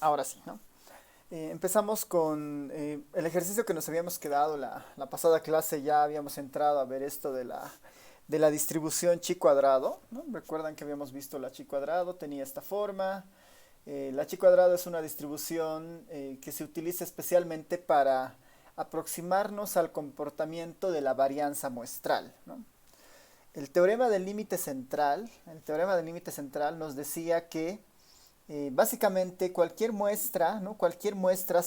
Ahora sí, ¿no? Empezamos con el ejercicio que nos habíamos quedado la pasada clase. Ya habíamos entrado a ver esto de la distribución chi cuadrado, ¿no? Recuerdan que habíamos visto la chi cuadrado, tenía esta forma. La chi cuadrado es una distribución que se utiliza especialmente para aproximarnos al comportamiento de la varianza muestral, ¿no? El teorema del límite central nos decía que básicamente cualquier muestra, ¿no? Cualquier muestra,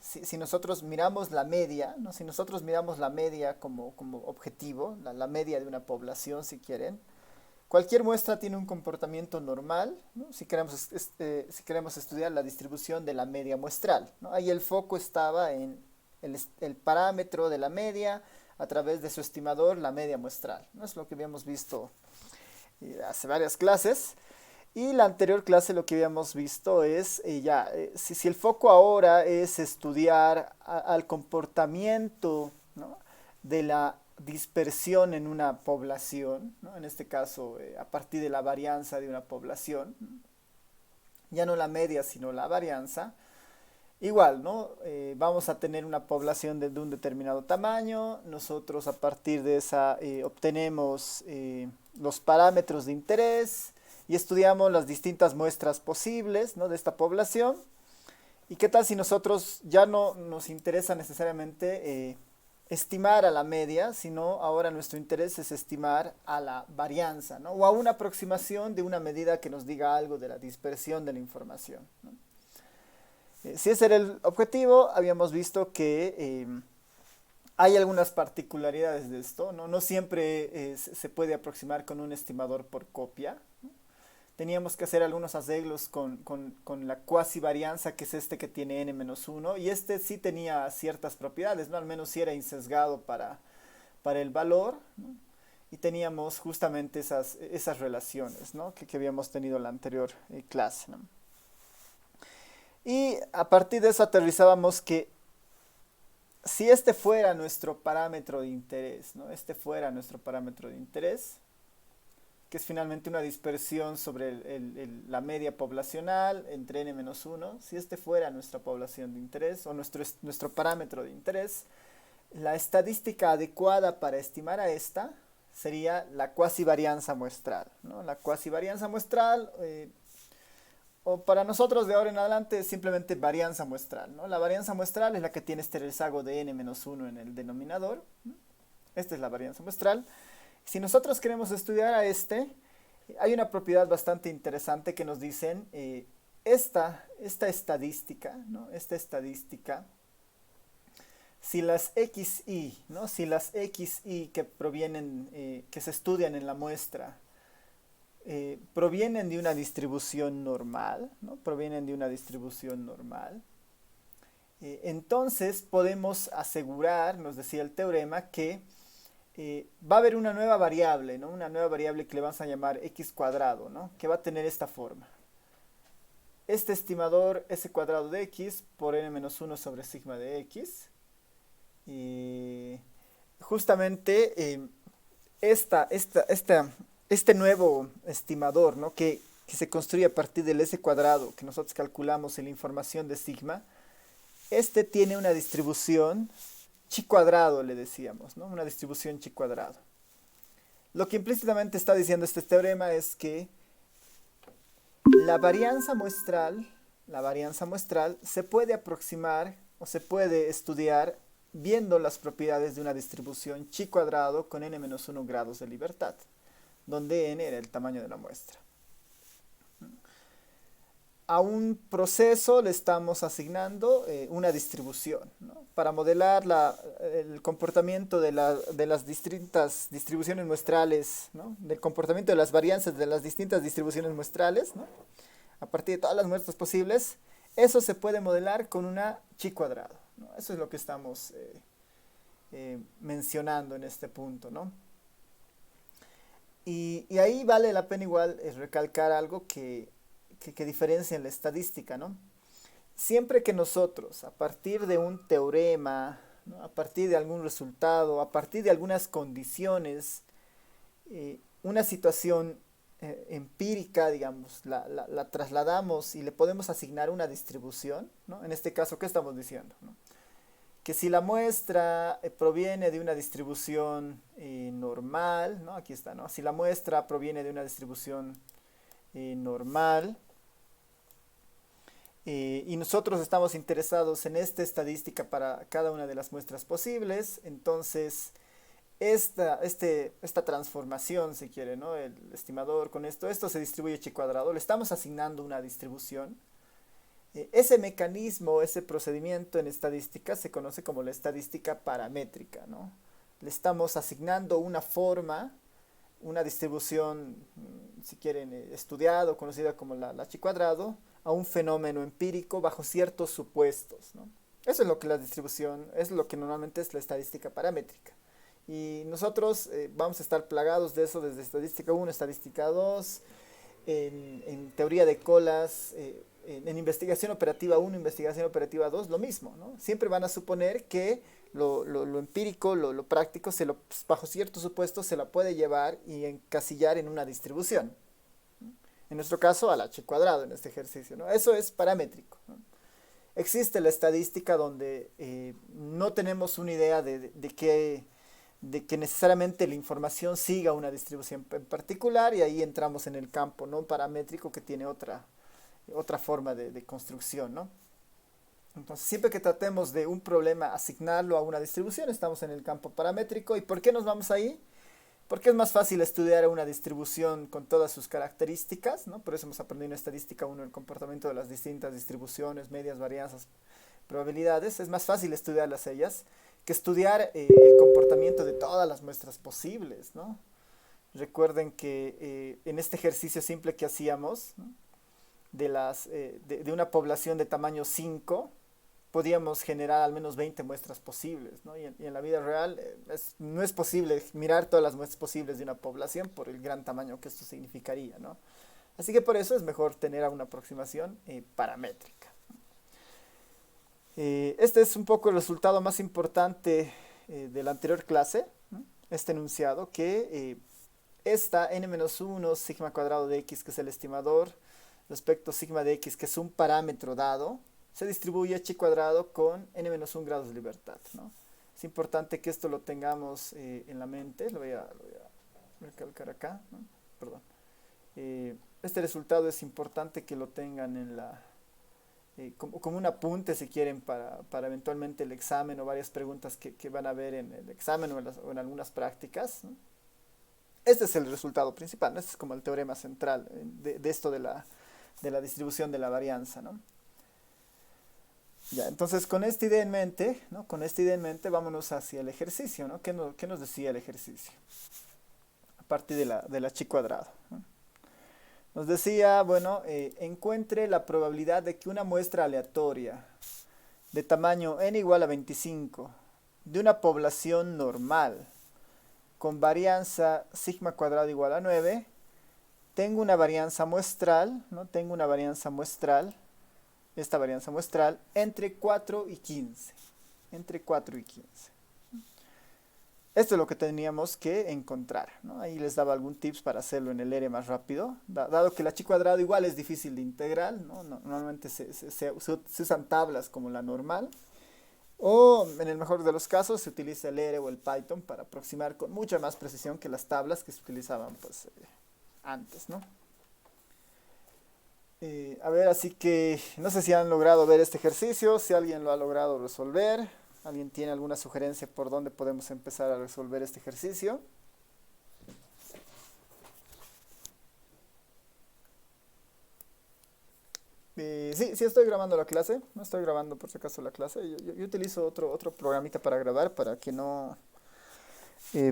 si nosotros miramos la media, ¿no? Si nosotros miramos la media como objetivo, la media de una población, si quieren, cualquier muestra tiene un comportamiento normal, ¿no? Si queremos estudiar la distribución de la media muestral, ¿no? Ahí el foco estaba en el parámetro de la media a través de su estimador, la media muestral, ¿no? Es lo que habíamos visto hace varias clases. Y la anterior clase lo que habíamos visto es, si el foco ahora es estudiar al comportamiento, ¿no? de la dispersión en una población, ¿no? En este caso a partir de la varianza de una población, ya no la media sino la varianza, igual, ¿no? Vamos a tener una población de un determinado tamaño, nosotros a partir de esa obtenemos los parámetros de interés y estudiamos las distintas muestras posibles, ¿no? de esta población. ¿Y qué tal si nosotros ya no nos interesa necesariamente estimar a la media, sino ahora nuestro interés es estimar a la varianza, ¿no? O a una aproximación de una medida que nos diga algo de la dispersión de la información, ¿no? Si ese era el objetivo, habíamos visto que hay algunas particularidades de esto, ¿no? No siempre se puede aproximar con un estimador por copia, ¿no? Teníamos que hacer algunos arreglos con la cuasi varianza, que es este que tiene n-1, y este sí tenía ciertas propiedades, ¿no? Al menos sí era insesgado para el valor, ¿no? Y teníamos justamente esas relaciones, ¿no? que habíamos tenido en la anterior clase, ¿no? Y a partir de eso aterrizábamos que si este fuera nuestro parámetro de interés, ¿no? Este fuera nuestro parámetro de interés, que es finalmente una dispersión sobre la media poblacional entre n-1, si este fuera nuestra población de interés o nuestro parámetro de interés, la estadística adecuada para estimar a esta sería la cuasi varianza muestral, ¿no? La cuasi varianza muestral, o para nosotros de ahora en adelante es simplemente varianza muestral, ¿no? La varianza muestral es la que tiene este rezago de n-1 en el denominador, ¿no? Esta es la varianza muestral. Si nosotros queremos estudiar a este, hay una propiedad bastante interesante que nos dicen, esta estadística, ¿no? Esta estadística, si las xi, ¿no? Si las xi que provienen, que se estudian en la muestra, provienen de una distribución normal, ¿no? Provienen de una distribución normal. Entonces podemos asegurar, nos decía el teorema, que va a haber una nueva variable, ¿no? Una nueva variable que le vamos a llamar x cuadrado, ¿no? Que va a tener esta forma. Este estimador s cuadrado de x por n-1 sobre sigma de x. Y justamente este nuevo estimador, ¿no? que se construye a partir del s cuadrado que nosotros calculamos en la información de sigma, este tiene una distribución chi cuadrado, le decíamos, ¿no? Una distribución chi cuadrado. Lo que implícitamente está diciendo este teorema es que la varianza muestral se puede aproximar o se puede estudiar viendo las propiedades de una distribución chi cuadrado con n-1 grados de libertad, donde n era el tamaño de la muestra. A un proceso le estamos asignando una distribución, ¿no? Para modelar el comportamiento de las distintas distribuciones muestrales, ¿no? Del comportamiento de las varianzas de las distintas distribuciones muestrales, ¿no? A partir de todas las muestras posibles, eso se puede modelar con una chi cuadrado, ¿no? Eso es lo que estamos mencionando en este punto, ¿no? Y ahí vale la pena igual recalcar algo que diferencia en la estadística, ¿no? Siempre que nosotros, a partir de un teorema, ¿no? A partir de algún resultado, a partir de algunas condiciones, una situación empírica, digamos, la trasladamos y le podemos asignar una distribución, ¿no? En este caso, ¿qué estamos diciendo? ¿No? Que si la muestra proviene de una distribución normal, ¿no? Aquí está, ¿no? Si la muestra proviene de una distribución normal, y nosotros estamos interesados en esta estadística para cada una de las muestras posibles, entonces esta transformación, si quiere, ¿no? El estimador con esto se distribuye chi cuadrado, le estamos asignando una distribución. Ese mecanismo, ese procedimiento en estadística se conoce como la estadística paramétrica, ¿no? Le estamos asignando una forma, una distribución, si quieren, estudiada o conocida como la chi cuadrado, a un fenómeno empírico bajo ciertos supuestos, ¿no? Eso es lo que la distribución, es lo que normalmente es la estadística paramétrica. Y nosotros vamos a estar plagados de eso desde estadística 1, estadística 2, en teoría de colas, en investigación operativa 1, investigación operativa 2, lo mismo, ¿no? Siempre van a suponer que lo empírico, lo práctico, bajo ciertos supuestos se la puede llevar y encasillar en una distribución. En nuestro caso, al h cuadrado en este ejercicio, ¿no? Eso es paramétrico, ¿no? Existe la estadística donde no tenemos una idea de que necesariamente la información siga una distribución en particular y ahí entramos en el campo no paramétrico que tiene otra forma de construcción, ¿no? Entonces, siempre que tratemos de un problema asignarlo a una distribución, estamos en el campo paramétrico. ¿Y por qué nos vamos ahí? Porque es más fácil estudiar una distribución con todas sus características, ¿no? Por eso hemos aprendido en estadística 1 el comportamiento de las distintas distribuciones, medias, varianzas, probabilidades. Es más fácil estudiarlas ellas que estudiar el comportamiento de todas las muestras posibles, ¿no? Recuerden que en este ejercicio simple que hacíamos, ¿no? de una población de tamaño 5, podíamos generar al menos 20 muestras posibles, ¿no? Y en la vida real no es posible mirar todas las muestras posibles de una población por el gran tamaño que esto significaría, ¿no? Así que por eso es mejor tener una aproximación paramétrica. Este es un poco el resultado más importante de la anterior clase, ¿no? Este enunciado que esta n-1 sigma cuadrado de x, que es el estimador, respecto a sigma de x, que es un parámetro dado, se distribuye chi cuadrado con n-1 grados de libertad, ¿no? Es importante que esto lo tengamos en la mente, lo voy a recalcar acá, ¿no? Perdón. Este resultado es importante que lo tengan en como un apunte si quieren para eventualmente el examen o varias preguntas que van a ver en el examen o en algunas prácticas, ¿no? Este es el resultado principal, ¿no? Este es como el teorema central de esto de la distribución de la varianza, ¿no? Ya, entonces con esta idea en mente, ¿no? Con esta idea en mente vámonos hacia el ejercicio, ¿no? ¿Qué nos decía el ejercicio? A partir de la chi cuadrado, ¿no? Nos decía, bueno, encuentre la probabilidad de que una muestra aleatoria de tamaño n igual a 25 de una población normal con varianza sigma cuadrado igual a 9 tengo una varianza muestral, ¿no? Tengo una varianza muestral, esta varianza muestral, entre 4 y 15. Entre 4 y 15. Esto es lo que teníamos que encontrar, ¿no? Ahí les daba algún tips para hacerlo en el ERE más rápido. Dado que la chi cuadrado igual es difícil de integrar, ¿no? Normalmente se usan tablas como la normal. O en el mejor de los casos se utiliza el ERE o el Python para aproximar con mucha más precisión que las tablas que se utilizaban pues, antes, ¿no? A ver, así que no sé si han logrado ver este ejercicio, si alguien lo ha logrado resolver. ¿Alguien tiene alguna sugerencia por dónde podemos empezar a resolver este ejercicio? Sí estoy grabando la clase. No estoy grabando por si acaso la clase. Yo utilizo otro programita para grabar para que no...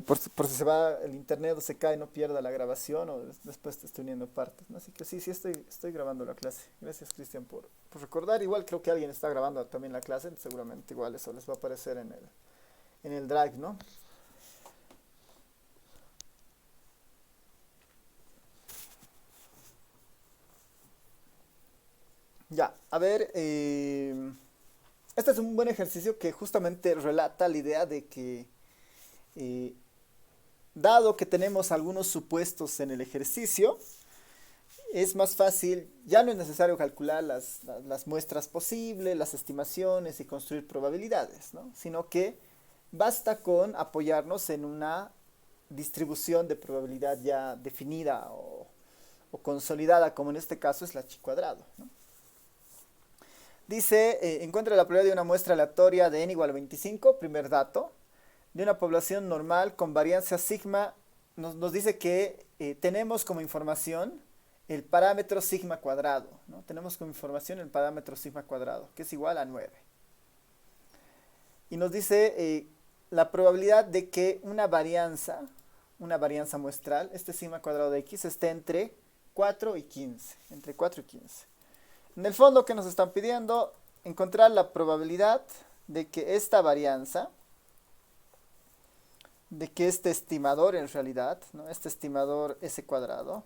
por si se va el internet o se cae, no pierda la grabación o después te estoy uniendo partes, ¿no? Así que sí estoy grabando la clase. Gracias, Cristian, por recordar. Igual creo que alguien está grabando también la clase, seguramente igual eso les va a aparecer en el Drive, ¿no? Ya, a ver, este es un buen ejercicio que justamente relata la idea de que eh, dado que tenemos algunos supuestos en el ejercicio, es más fácil, ya no es necesario calcular las muestras posibles, las estimaciones y construir probabilidades, ¿no? Sino que basta con apoyarnos en una distribución de probabilidad ya definida o consolidada, como en este caso es la chi cuadrado, ¿no? Dice, encuentra la probabilidad de una muestra aleatoria de n igual a 25, primer dato, de una población normal con varianza sigma. Nos dice que tenemos como información el parámetro sigma cuadrado, ¿no? Tenemos como información el parámetro sigma cuadrado, que es igual a 9. Y nos dice la probabilidad de que una varianza muestral, este sigma cuadrado de x, esté entre 4 y 15. Entre 4 y 15. En el fondo, ¿qué nos están pidiendo? Encontrar la probabilidad de que esta varianza, de que este estimador en realidad, ¿no? Este estimador s cuadrado,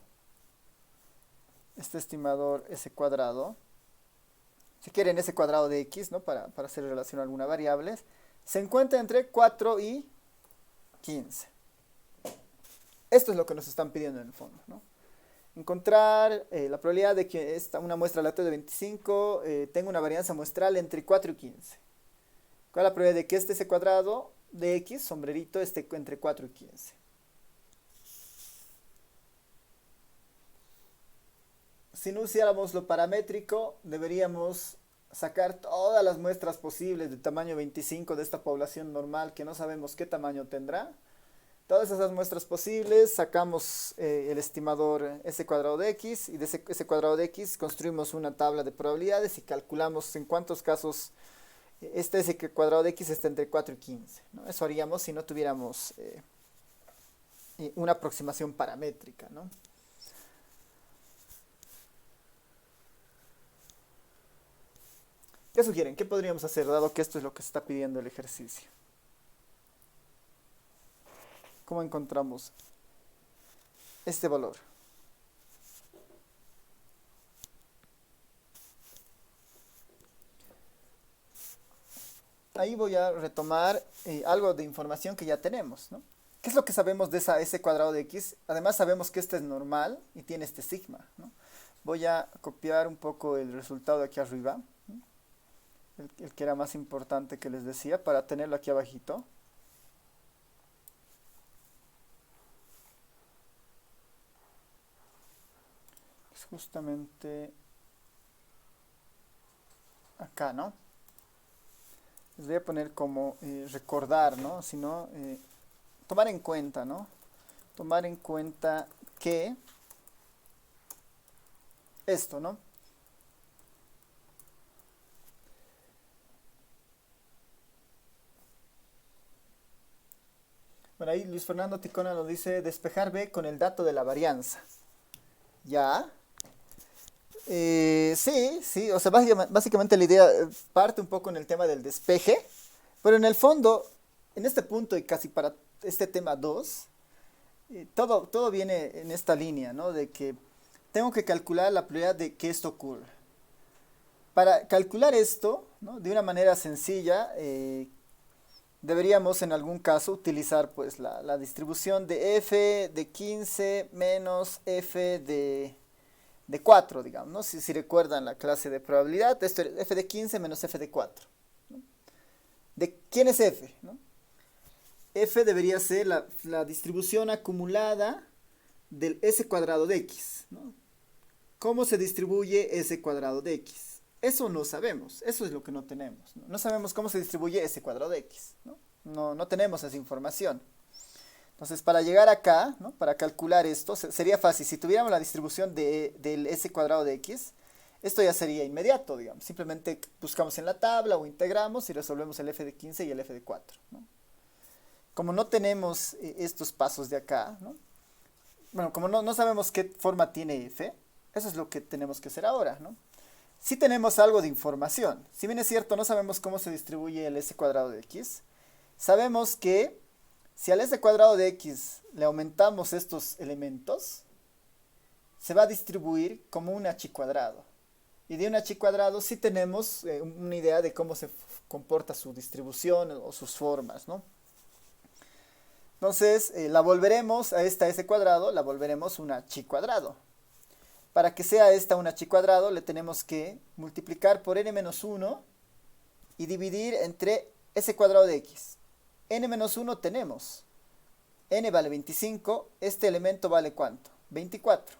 si quieren s cuadrado de x, ¿no? Para hacer relación a alguna variable, se encuentra entre 4 y 15. Esto es lo que nos están pidiendo en el fondo, ¿no? Encontrar la probabilidad de que una muestra aleatoria de 25 tenga una varianza muestral entre 4 y 15. ¿Cuál es la probabilidad de que este s cuadrado de x, sombrerito, esté entre 4 y 15? Si no usáramos lo paramétrico, deberíamos sacar todas las muestras posibles de tamaño 25 de esta población normal que no sabemos qué tamaño tendrá. Todas esas muestras posibles, sacamos el estimador s cuadrado de x, y de ese s cuadrado de x construimos una tabla de probabilidades y calculamos en cuántos casos este s cuadrado de x está entre 4 y 15, ¿no? Eso haríamos si no tuviéramos una aproximación paramétrica, ¿no? ¿Qué sugieren? ¿Qué podríamos hacer, dado que esto es lo que se está pidiendo el ejercicio? ¿Cómo encontramos este valor? Ahí voy a retomar algo de información que ya tenemos, ¿no? ¿Qué es lo que sabemos de esa s cuadrado de x? Además sabemos que este es normal y tiene este sigma, ¿no? Voy a copiar un poco el resultado de aquí arriba, ¿no? El que era más importante que les decía, para tenerlo aquí abajito. Es justamente acá, ¿no? Les voy a poner como recordar, ¿no? Sino tomar en cuenta, ¿no? Tomar en cuenta que esto, ¿no? Bueno, ahí Luis Fernando Ticona nos dice despejar B con el dato de la varianza. ¿Ya? Sí, o sea, básicamente la idea parte un poco en el tema del despeje, pero en el fondo, en este punto y casi para este tema 2, todo viene en esta línea, ¿no? De que tengo que calcular la probabilidad de que esto ocurra. Para calcular esto, ¿no? De una manera sencilla, deberíamos en algún caso utilizar pues la distribución de f de 15 menos f de 4, digamos, ¿no? Si recuerdan la clase de probabilidad, esto es f de 15 menos f de 4, ¿no? ¿De quién es f? ¿No? F debería ser la distribución acumulada del s cuadrado de x, ¿no? ¿Cómo se distribuye s cuadrado de x? Eso no sabemos, eso es lo que no tenemos, ¿no? No sabemos cómo se distribuye s cuadrado de x, ¿no? No tenemos esa información. Entonces, para llegar acá, ¿no? Para calcular esto, sería fácil. Si tuviéramos la distribución del s cuadrado de x, esto ya sería inmediato, digamos. Simplemente buscamos en la tabla o integramos y resolvemos el f de 15 y el f de 4, ¿no? Como no tenemos estos pasos de acá, ¿no? Bueno, como no sabemos qué forma tiene f, eso es lo que tenemos que hacer ahora, ¿no? Si tenemos algo de información. Si bien es cierto, no sabemos cómo se distribuye el s cuadrado de x, sabemos que si al s cuadrado de x le aumentamos estos elementos, se va a distribuir como un h cuadrado. Y de un h cuadrado sí tenemos una idea de cómo se comporta su distribución o sus formas, ¿no? Entonces, la volveremos a esta s cuadrado, la volveremos una chi cuadrado. Para que sea esta una chi cuadrado, le tenemos que multiplicar por n menos 1 y dividir entre s cuadrado de x. N menos 1 tenemos. N vale 25, este elemento vale ¿cuánto? 24.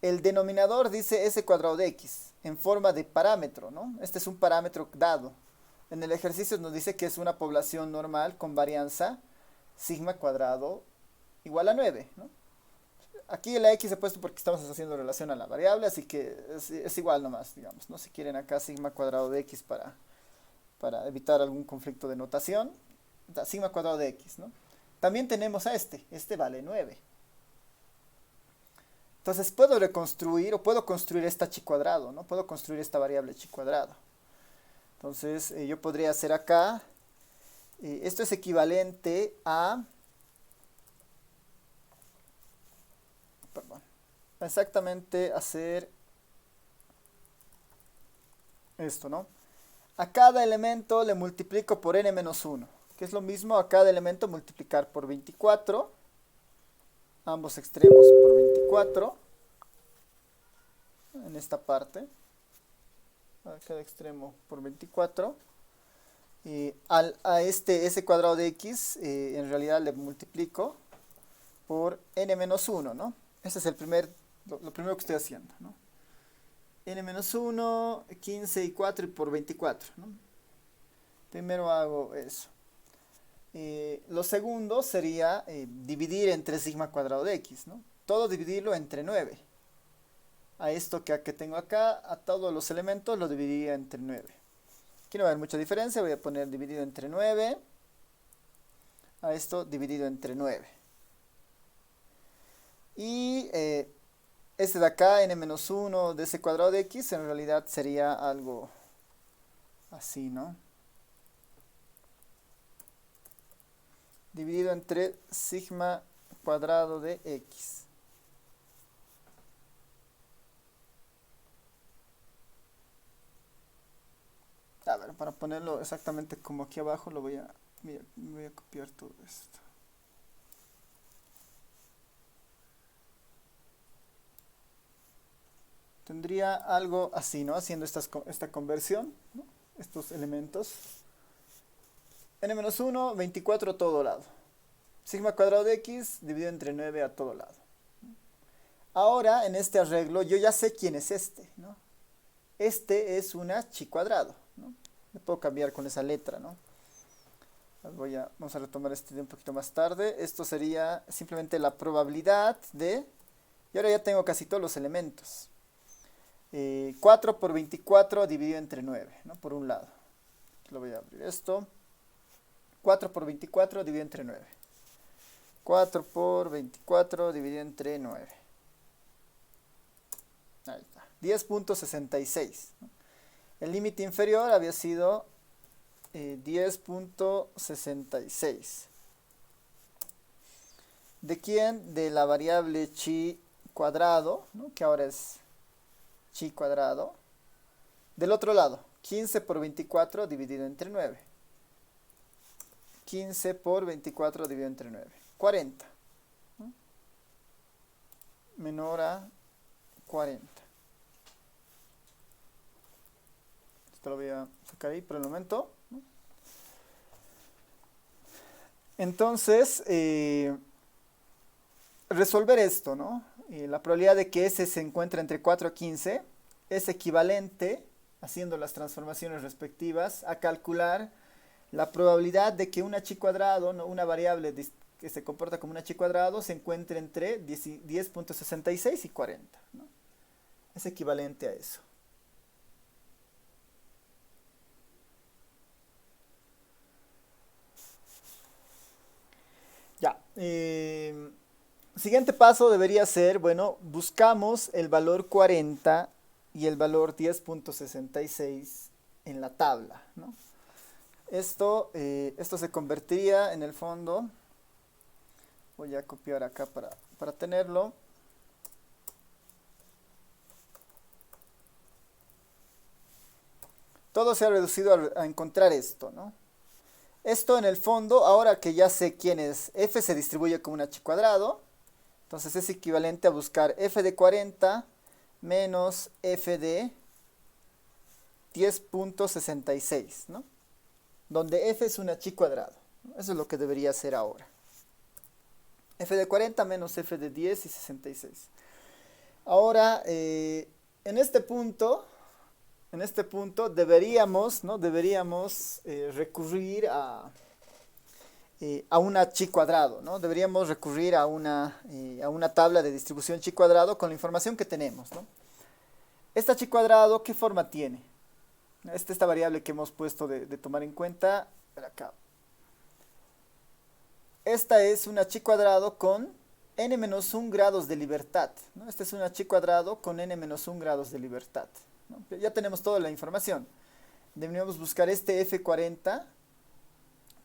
El denominador dice s cuadrado de x, en forma de parámetro, ¿no? Este es un parámetro dado. En el ejercicio nos dice que es una población normal con varianza sigma cuadrado igual a 9, ¿no? Aquí la x he puesto porque estamos haciendo relación a la variable, así que es igual nomás, digamos, ¿no? Si quieren acá sigma cuadrado de x para evitar algún conflicto de notación, sigma cuadrado de x, ¿no? También tenemos a este vale 9. Entonces puedo reconstruir o puedo construir esta chi cuadrado, ¿no? Puedo construir esta variable chi cuadrado. Entonces yo podría hacer acá, esto es equivalente a, perdón, exactamente hacer esto, ¿no? A cada elemento le multiplico por n menos 1, que es lo mismo a cada elemento multiplicar por 24, ambos extremos por 24, en esta parte, a cada extremo por 24. A este s cuadrado de x, en realidad le multiplico por n menos 1, ¿no? Ese es lo primero que estoy haciendo, ¿no? N menos 1, 15 y 4 y por 24, ¿no? Primero hago eso. Lo segundo sería dividir entre sigma cuadrado de x, ¿no? Todo dividirlo entre 9. A esto que tengo acá, a todos los elementos lo dividiría entre 9. Aquí no va a haber mucha diferencia, voy a poner dividido entre 9. A esto dividido entre 9. Y este de acá, n-1 de ese cuadrado de x, en realidad sería algo así, ¿no? Dividido entre sigma cuadrado de x. A ver, para ponerlo exactamente como aquí abajo, voy a copiar todo esto. Tendría algo así, ¿no? Haciendo esta conversión, ¿no? Estos elementos. n-1, 24 a todo lado. Sigma cuadrado de x dividido entre 9 a todo lado. Ahora, en este arreglo, yo ya sé quién es este, ¿no? Este es una chi cuadrado, ¿no? Le puedo cambiar con esa letra, ¿no? Vamos a retomar este de un poquito más tarde. Esto sería simplemente la probabilidad de... Y ahora ya tengo casi todos los elementos. 4 por 24 dividido entre 9, ¿no? Por un lado. Lo voy a abrir esto. 4 por 24 dividido entre 9. 4 por 24 dividido entre 9. Ahí está. 10.66. El límite inferior había sido 10.66. ¿De quién? De la variable chi cuadrado, ¿no? Que ahora es chi cuadrado. Del otro lado, 15 por 24 dividido entre 9. 15 por 24 dividido entre 9. 40. ¿No? Menor a 40. Esto lo voy a sacar ahí por el momento, ¿no? Entonces, resolver esto, ¿no? La probabilidad de que S se encuentre entre 4 y 15 es equivalente, haciendo las transformaciones respectivas, a calcular la probabilidad de que una chi cuadrado, ¿no? Una variable que se comporta como una chi cuadrado, se encuentre entre 10.66 y 40, ¿no? Es equivalente a eso. Ya. Siguiente paso debería ser, bueno, buscamos el valor 40 y el valor 10.66 en la tabla, ¿no? Esto se convertiría en el fondo, voy a copiar acá para tenerlo. Todo se ha reducido a encontrar esto, ¿no? Esto en el fondo, ahora que ya sé quién es f, se distribuye como un h cuadrado. Entonces es equivalente a buscar f de 40 menos f de 10.66, ¿no? Donde f es un h cuadrado, ¿no? Eso es lo que debería hacer ahora. F de 40 menos f de 10 y 66. Ahora, en este punto deberíamos, ¿no? Deberíamos recurrir a una chi cuadrado, ¿no? Deberíamos recurrir a una tabla de distribución chi cuadrado con la información que tenemos, ¿no? Esta chi cuadrado, ¿qué forma tiene? Esta variable que hemos puesto de tomar en cuenta, acá. Esta es una chi cuadrado con n-1 grados de libertad, ¿no? Esta es una chi cuadrado con n-1 grados de libertad, ¿no? Ya tenemos toda la información. Deberíamos buscar este f40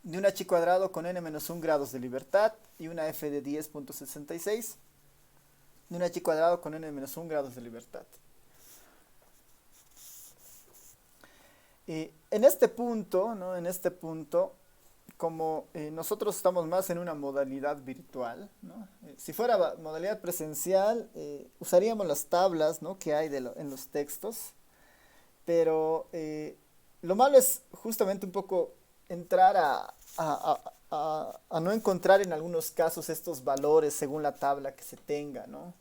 de una chi cuadrado con n-1 grados de libertad y una f de 10.66 de una chi cuadrado con n-1 grados de libertad. En este punto, ¿no? En este punto, como nosotros estamos más en una modalidad virtual, ¿no? Si fuera modalidad presencial, usaríamos las tablas, ¿no? Que hay en los textos, pero lo malo es justamente un poco entrar a no encontrar en algunos casos estos valores según la tabla que se tenga, ¿no?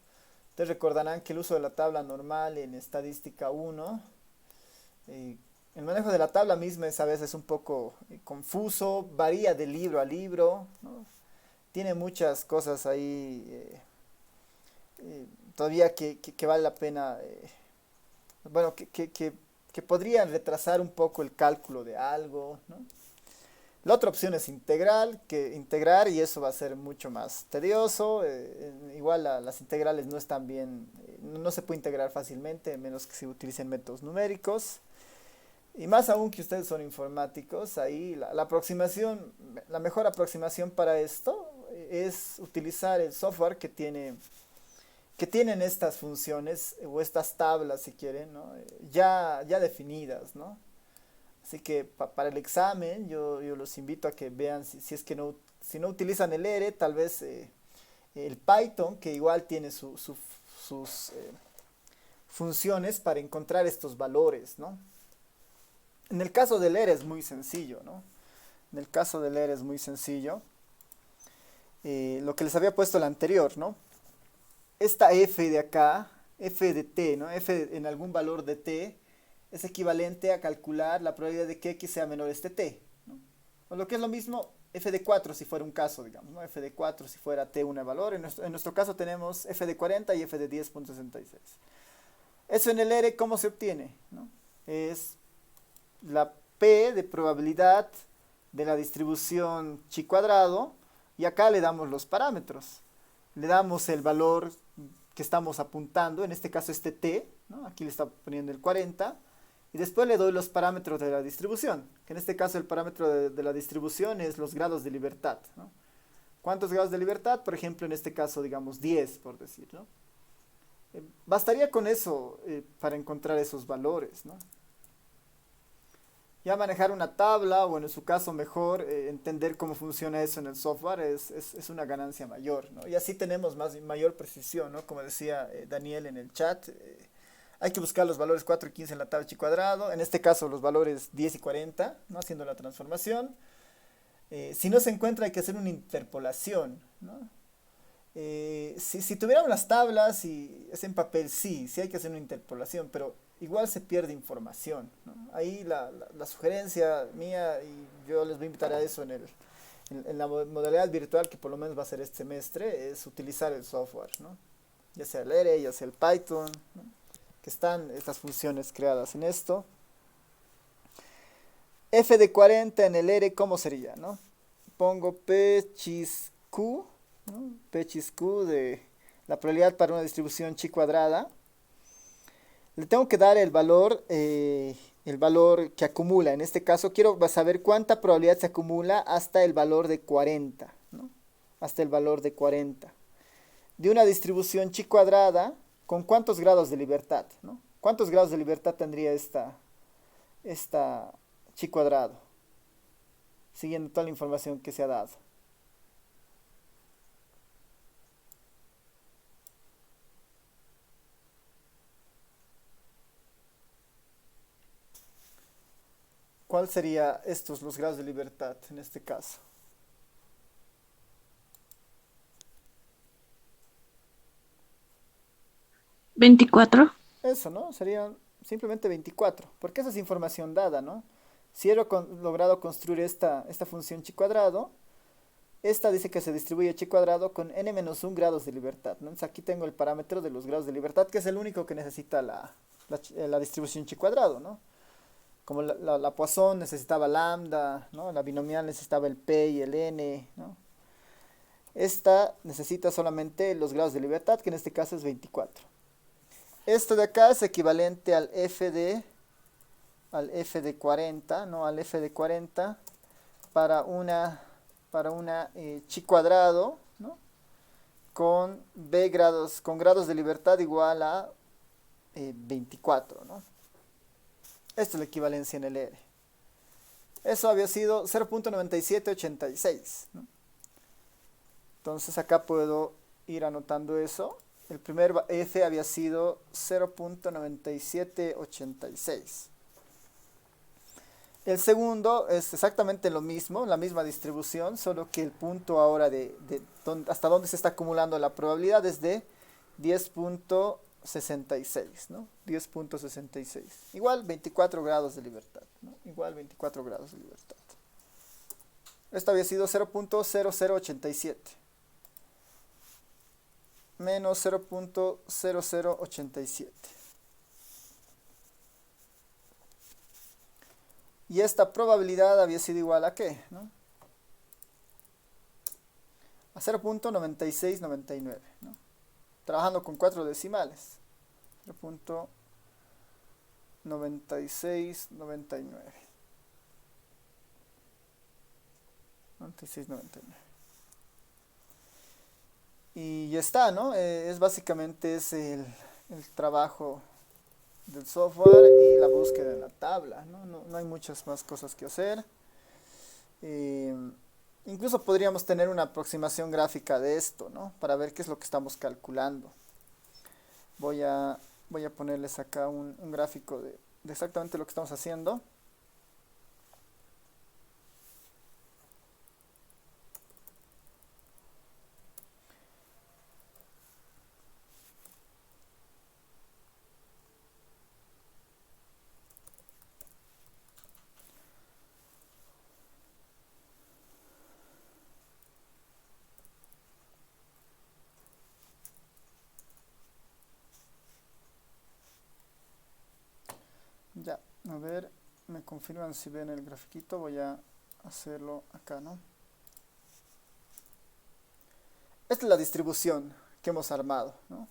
Ustedes recordarán que el uso de la tabla normal en estadística 1, el manejo de la tabla misma es a veces un poco confuso, varía de libro a libro, ¿no? Tiene muchas cosas ahí todavía que vale la pena, bueno, que podrían retrasar un poco el cálculo de algo, ¿no? La otra opción es integrar y eso va a ser mucho más tedioso. Igual las integrales no están bien, no se puede integrar fácilmente, a menos que se utilicen métodos numéricos. Y más aún que ustedes son informáticos, ahí la aproximación, la mejor aproximación para esto es utilizar el software que tienen estas funciones o estas tablas, si quieren, ¿no? Ya definidas, ¿no? Así que para el examen yo los invito a que vean si es que si no utilizan el R, tal vez el Python, que igual tiene sus funciones para encontrar estos valores, ¿no? En el caso del R es muy sencillo, ¿no? En el caso del R es muy sencillo. Lo que les había puesto el anterior, ¿no? Esta f de acá, f de t, ¿no? En algún valor de t es equivalente a calcular la probabilidad de que x sea menor a este t, ¿no? O lo que es lo mismo, f de 4 si fuera un caso, digamos, ¿no? F de 4 si fuera t un valor. En nuestro caso tenemos f de 40 y f de 10.66. Eso en el R, ¿cómo se obtiene? ¿No? Es la p de probabilidad de la distribución chi cuadrado y acá le damos los parámetros. Le damos el valor que estamos apuntando, en este caso este t, ¿no? Aquí le está poniendo el 40, y después le doy los parámetros de la distribución, que en este caso el parámetro de la distribución es los grados de libertad, ¿no? ¿Cuántos grados de libertad? Por ejemplo, en este caso, digamos 10, por decir, ¿no? Bastaría con eso para encontrar esos valores, ¿no? Ya manejar una tabla, o en su caso mejor, entender cómo funciona eso en el software es una ganancia mayor, ¿no? Y así tenemos mayor precisión, ¿no? Como decía Daniel en el chat, hay que buscar los valores 4 y 15 en la tabla chi cuadrado, en este caso los valores 10 y 40, ¿no? Haciendo la transformación. Si no se encuentra hay que hacer una interpolación, ¿no? Si tuviéramos las tablas y es en papel, sí hay que hacer una interpolación, pero igual se pierde información, ¿no? Ahí la sugerencia mía, y yo les voy a invitar a eso en la modalidad virtual, que por lo menos va a ser este semestre, es utilizar el software, ¿no? Ya sea el R, ya sea el Python, ¿no? Que están estas funciones creadas en esto. F de 40 en el R, ¿cómo sería, no? Pongo P chis Q, ¿no? P chis Q de la probabilidad para una distribución chi cuadrada. Le tengo que dar el valor que acumula. En este caso quiero saber cuánta probabilidad se acumula hasta el valor de 40, ¿no? Hasta el valor de 40. De una distribución chi cuadrada, ¿con cuántos grados de libertad, ¿no? ¿Cuántos grados de libertad tendría esta chi cuadrado? siguiendo toda la información que se ha dado. ¿Cuál sería estos los grados de libertad en este caso? ¿24? Eso, ¿no? Serían simplemente 24, porque esa es información dada, ¿no? Si he logrado construir esta función chi cuadrado, esta dice que se distribuye chi cuadrado con n-1 grados de libertad, ¿no? Entonces aquí tengo el parámetro de los grados de libertad, que es el único que necesita la distribución chi cuadrado, ¿no? Como la Poisson necesitaba lambda, ¿no? La binomial necesitaba el p y el n, ¿no? Esta necesita solamente los grados de libertad, que en este caso es 24. Esto de acá es equivalente al f de 40, ¿no? Al f de 40 para una chi cuadrado, ¿no? Con grados de libertad igual a 24, ¿no? Esto es la equivalencia en el R. Eso había sido 0.9786, ¿no? Entonces acá puedo ir anotando eso. El primer f había sido 0.9786. El segundo es exactamente lo mismo, la misma distribución, solo que el punto ahora hasta dónde se está acumulando la probabilidad es de 10.66, ¿no? 10.66. Igual 24 grados de libertad, ¿no? Igual 24 grados de libertad. Esto había sido 0.0087 menos 0.0087. Y esta probabilidad había sido igual a ¿qué? ¿No? A 0.9699, ¿no? Trabajando con 4 decimales. 0.9699. 9699. Y ya está, ¿no? Básicamente el trabajo del software y la búsqueda en la tabla, ¿no? No hay muchas más cosas que hacer. Eh, Incluso podríamos tener una aproximación gráfica de esto, ¿no? Para ver qué es lo que estamos calculando. Voy a, voy a ponerles acá un gráfico de exactamente lo que estamos haciendo. Ya, a ver, me confirman si ven el grafiquito, voy a hacerlo acá, ¿no? Esta es la distribución que hemos armado, ¿no?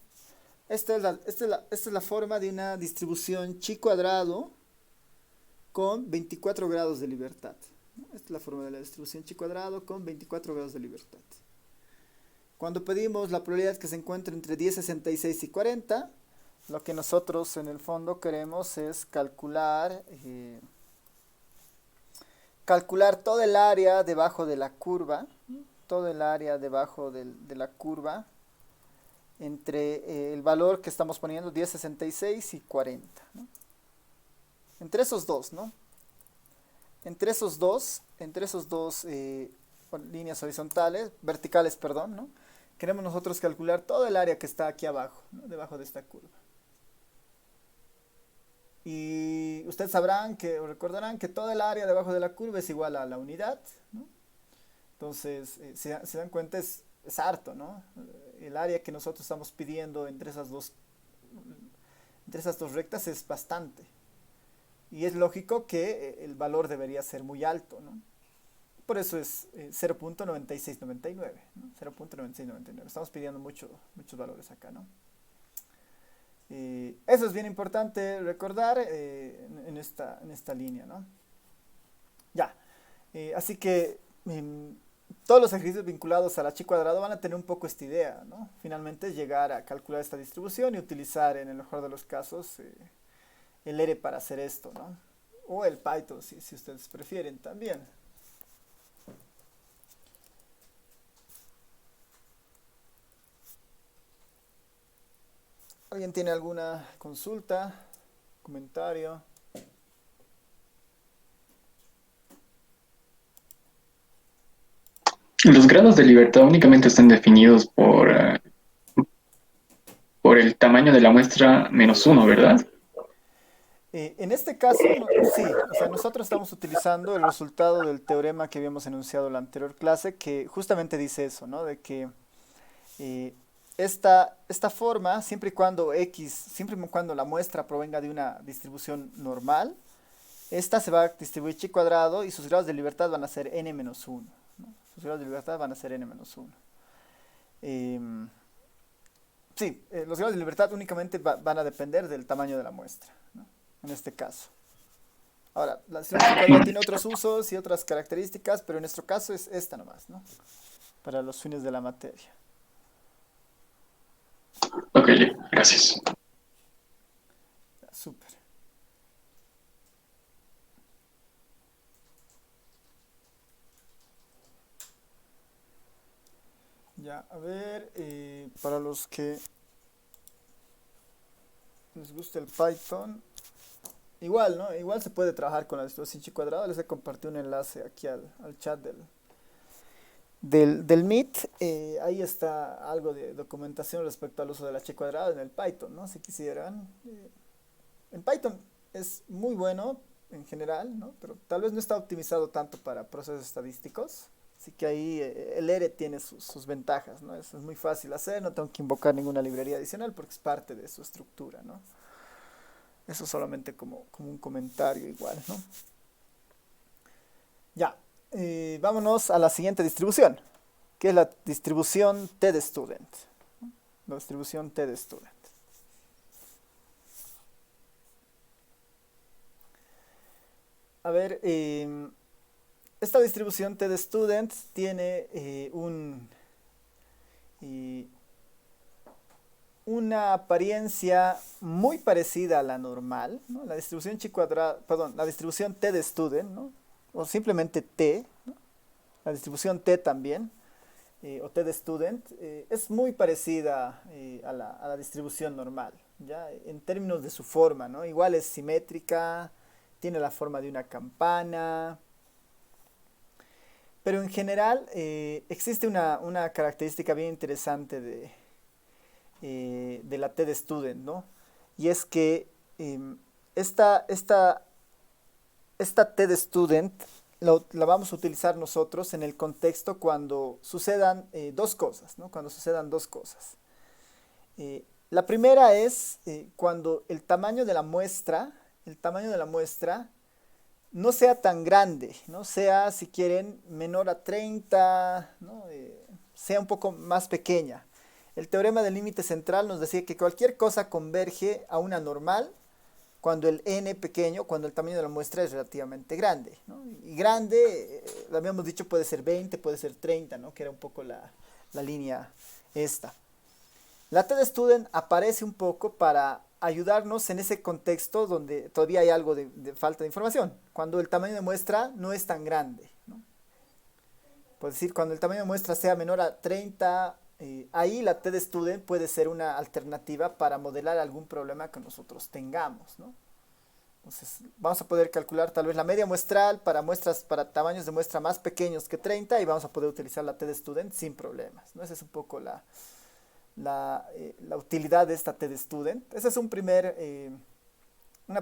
Esta es la forma de una distribución chi cuadrado con 24 grados de libertad, ¿no? Esta es la forma de la distribución chi cuadrado con 24 grados de libertad. Cuando pedimos la probabilidad que se encuentre entre 10, 66 y 40, lo que nosotros en el fondo queremos es calcular todo el área debajo de la curva, todo el área debajo de la curva entre el valor que estamos poniendo, 10, 66 y 40, ¿no? Entre esos dos, ¿no? Entre esos dos líneas horizontales, verticales, perdón, ¿no? Queremos nosotros calcular todo el área que está aquí abajo, ¿no? Debajo de esta curva. Y ustedes recordarán que toda el área debajo de la curva es igual a la unidad, ¿no? Entonces, se dan cuenta, es harto, ¿no? El área que nosotros estamos pidiendo entre esas dos rectas es bastante. Y es lógico que el valor debería ser muy alto, ¿no? Por eso es 0.9699, ¿no? 0.9699. Estamos pidiendo muchos valores acá, ¿no? Eso es bien importante recordar en esta línea, ¿no? Ya. Así que todos los ejercicios vinculados a la chi cuadrado van a tener un poco esta idea, ¿no? Finalmente llegar a calcular esta distribución y utilizar en el mejor de los casos el R para hacer esto, ¿no? O el Python si ustedes prefieren también. ¿Alguien tiene alguna consulta, comentario? Los grados de libertad únicamente están definidos por el tamaño de la muestra -1, ¿verdad? En este caso, sí, o sea, nosotros estamos utilizando el resultado del teorema que habíamos enunciado en la anterior clase, que justamente dice eso, ¿no? De que eh, esta forma, siempre y cuando la muestra provenga de una distribución normal, esta se va a distribuir chi cuadrado y sus grados de libertad van a ser n-1, ¿no? Sus grados de libertad van a ser n-1. Em, sí, los grados de libertad únicamente van a depender del tamaño de la muestra, ¿no? En este caso. Ahora, la distribución chi cuadrado tiene otros usos y otras características, pero en nuestro caso es esta nomás, ¿no? Para los fines de la materia. Ok, gracias. Ya, súper. Ya, a ver, para los que les gusta el Python, igual, ¿no? Igual se puede trabajar con la distribución chi cuadrado. Les he compartido un enlace aquí al chat del Meet. Ahí está algo de documentación respecto al uso de la chi cuadrado en el Python, ¿no? Si quisieran. En Python es muy bueno en general, ¿no? Pero tal vez no está optimizado tanto para procesos estadísticos. Así que ahí el ERE tiene sus ventajas, ¿no? Es muy fácil hacer, no tengo que invocar ninguna librería adicional porque es parte de su estructura, ¿no? Eso solamente como un comentario igual, ¿no? Ya, vámonos a la siguiente distribución, que es la distribución T de Student. La distribución T de Student. A ver, esta distribución T de Student tiene una apariencia muy parecida a la normal, ¿no? La distribución chi cuadrada, perdón, la distribución T de Student, ¿no? O simplemente T, ¿no? La distribución T también, o T de Student, es muy parecida a la distribución normal, ¿ya? En términos de su forma, ¿no? Igual es simétrica, tiene la forma de una campana, pero en general existe una característica bien interesante de la T de Student, ¿no? Y es que esta, esta, esta T de Student la vamos a utilizar nosotros en el contexto cuando sucedan dos cosas, ¿no? Cuando sucedan dos cosas. La primera es cuando el tamaño de la muestra no sea tan grande, ¿no? Sea, si quieren, menor a 30, ¿no? Sea un poco más pequeña. El teorema del límite central nos decía que cualquier cosa converge a una normal cuando el n pequeño, cuando el tamaño de la muestra es relativamente grande, ¿no? Y grande, lo habíamos dicho, puede ser 20, puede ser 30, ¿no? Que era un poco la línea esta. La T de Student aparece un poco para ayudarnos en ese contexto donde todavía hay algo de falta de información, cuando el tamaño de muestra no es tan grande, ¿no? Por decir, cuando el tamaño de muestra sea menor a 30, ahí la T de Student puede ser una alternativa para modelar algún problema que nosotros tengamos, ¿no? Entonces, vamos a poder calcular tal vez la media muestral para tamaños de muestra más pequeños que 30 y vamos a poder utilizar la T de Student sin problemas, ¿no? Esa es un poco la utilidad de esta T de Student. Esa es una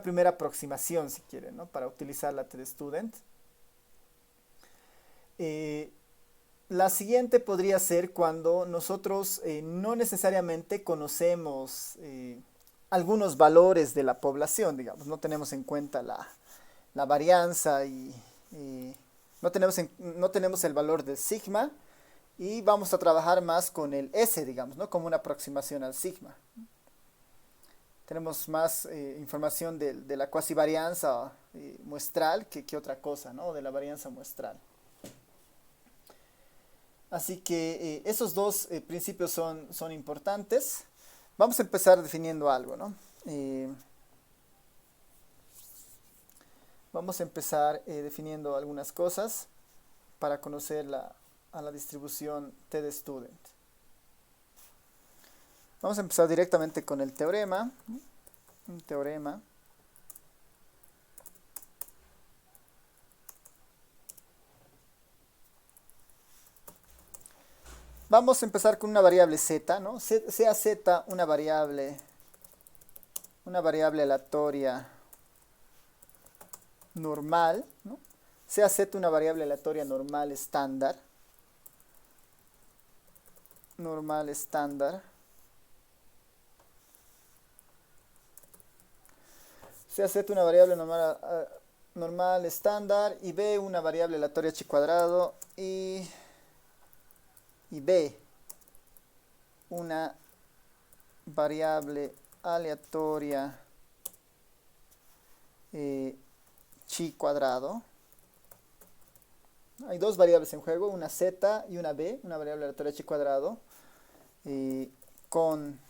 primera aproximación, si quieren, ¿no? Para utilizar la T de Student. La siguiente podría ser cuando nosotros no necesariamente conocemos algunos valores de la población, digamos, no tenemos en cuenta la varianza y no tenemos el valor de sigma y vamos a trabajar más con el S, digamos, ¿no? Como una aproximación al sigma. Tenemos más información de la cuasi varianza muestral que otra cosa, ¿no? De la varianza muestral. Así que esos dos principios son importantes. Vamos a empezar definiendo algo, ¿no? Vamos a empezar definiendo algunas cosas para conocer a la distribución T de Student. Vamos a empezar directamente con el teorema. Un teorema. Vamos a empezar con una variable z, ¿no? Sea z una variable aleatoria normal, ¿no? Sea z una variable aleatoria normal estándar. Normal estándar. Sea z una variable normal estándar y b una variable aleatoria h cuadrado y b una variable aleatoria chi cuadrado. Hay dos variables en juego, una z y una b, una variable aleatoria chi cuadrado, con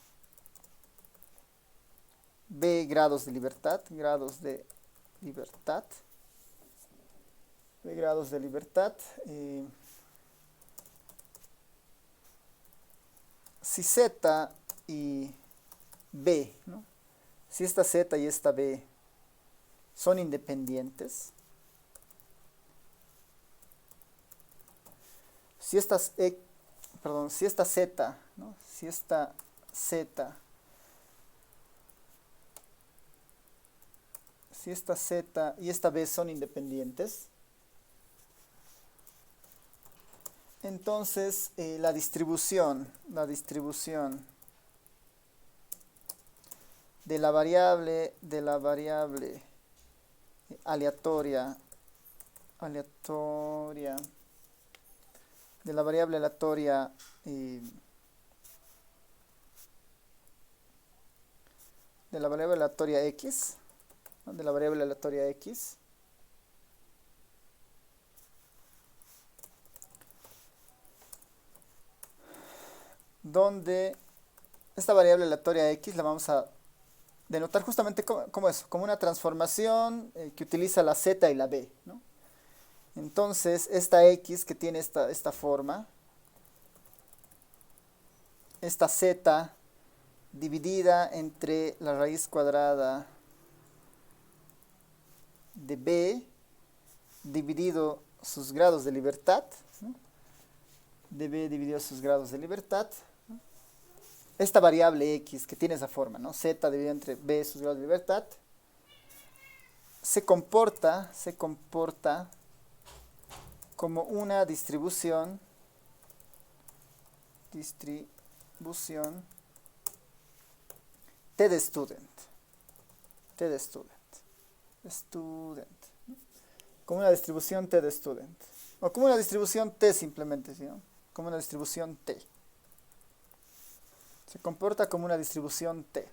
b grados de libertad, b grados de libertad. Si z y b, ¿no? Si esta z y esta b son independientes, si esta z, ¿no? Si esta z y esta b son independientes, entonces la distribución de la variable aleatoria x, ¿no? De la variable aleatoria x, donde esta variable aleatoria x la vamos a denotar justamente como eso, como una transformación que utiliza la z y la b, ¿no? Entonces, esta x que tiene esta forma, esta z dividida entre la raíz cuadrada de b dividido sus grados de libertad, ¿no? De b dividido sus grados de libertad. Esta variable x que tiene esa forma, ¿no? Z dividido entre b sus grados de libertad, se comporta como una distribución t de student, como una distribución t de student, o como una distribución t simplemente, ¿sí, no? Como una distribución t. Se comporta como una distribución t.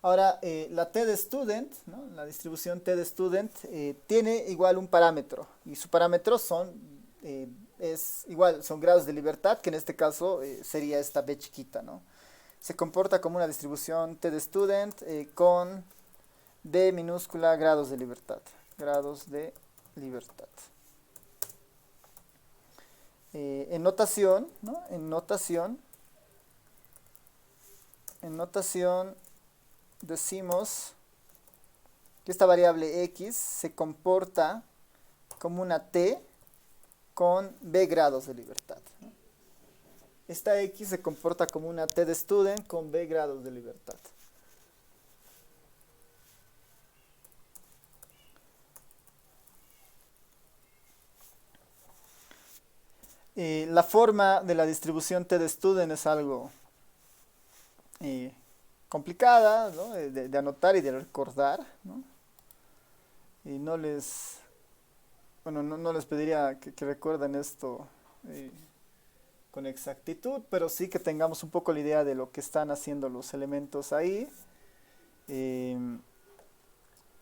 Ahora, la t de student, ¿no? La distribución t de student tiene igual un parámetro, y su parámetro son grados de libertad, que en este caso sería esta b chiquita, ¿no? Se comporta como una distribución t de student con d minúscula grados de libertad. En notación, ¿no? En notación decimos que esta variable x se comporta como una t con b grados de libertad, ¿no? Esta x se comporta como una t de student con b grados de libertad. La forma de la distribución t de student es algo complicada, ¿no? de anotar y de recordar, ¿no? Y no les pediría que recuerden esto con exactitud, pero sí que tengamos un poco la idea de lo que están haciendo los elementos ahí.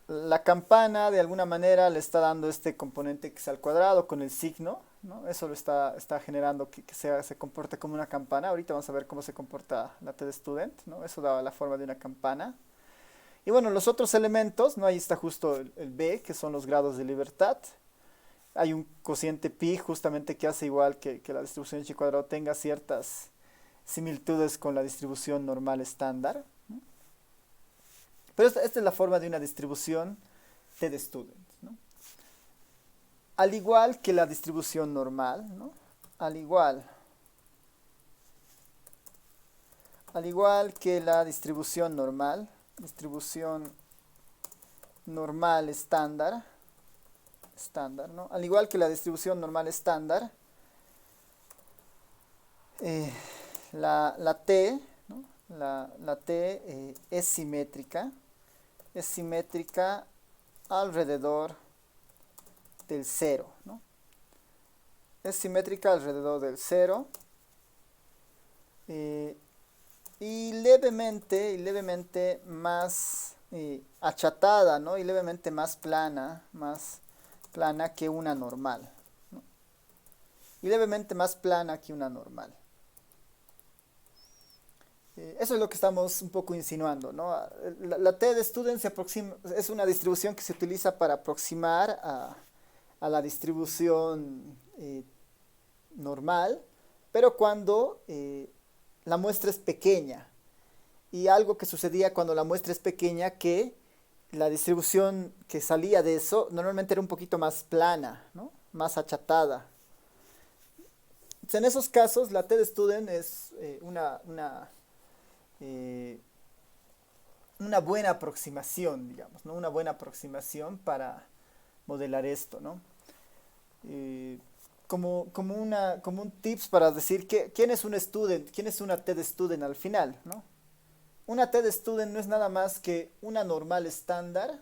La campana de alguna manera le está dando este componente x al cuadrado con el signo, ¿no? Eso lo está generando que se comporte como una campana. Ahorita vamos a ver cómo se comporta la t de student, ¿no? Eso da la forma de una campana. Y bueno, los otros elementos, ¿no? Ahí está justo el b, que son los grados de libertad. hay un cociente pi justamente que hace igual que la distribución de chi cuadrado tenga ciertas similitudes con la distribución normal estándar. Pero esta es la forma de una distribución t de student, ¿no? Al igual que la distribución normal, ¿no? Al igual que la distribución normal estándar, ¿no? Al igual que la distribución normal estándar, la t, ¿no? La t es simétrica alrededor del cero, ¿no? Es simétrica alrededor del cero, y levemente más achatada, ¿no? Y levemente más plana que una normal, ¿no? Y levemente más plana que una normal. Eso es lo que estamos un poco insinuando, ¿no? La t de student es una distribución que se utiliza para aproximar a la distribución normal, pero cuando la muestra es pequeña. Y algo que sucedía cuando la muestra es pequeña, que la distribución que salía de eso normalmente era un poquito más plana, ¿no? Más achatada. Entonces, en esos casos, la t de student es una buena aproximación, digamos, ¿no? Una buena aproximación para modelar esto, ¿no? Como un tips para decir quién es un student, quién es una t de student al final, ¿no? Una t de student no es nada más que una normal estándar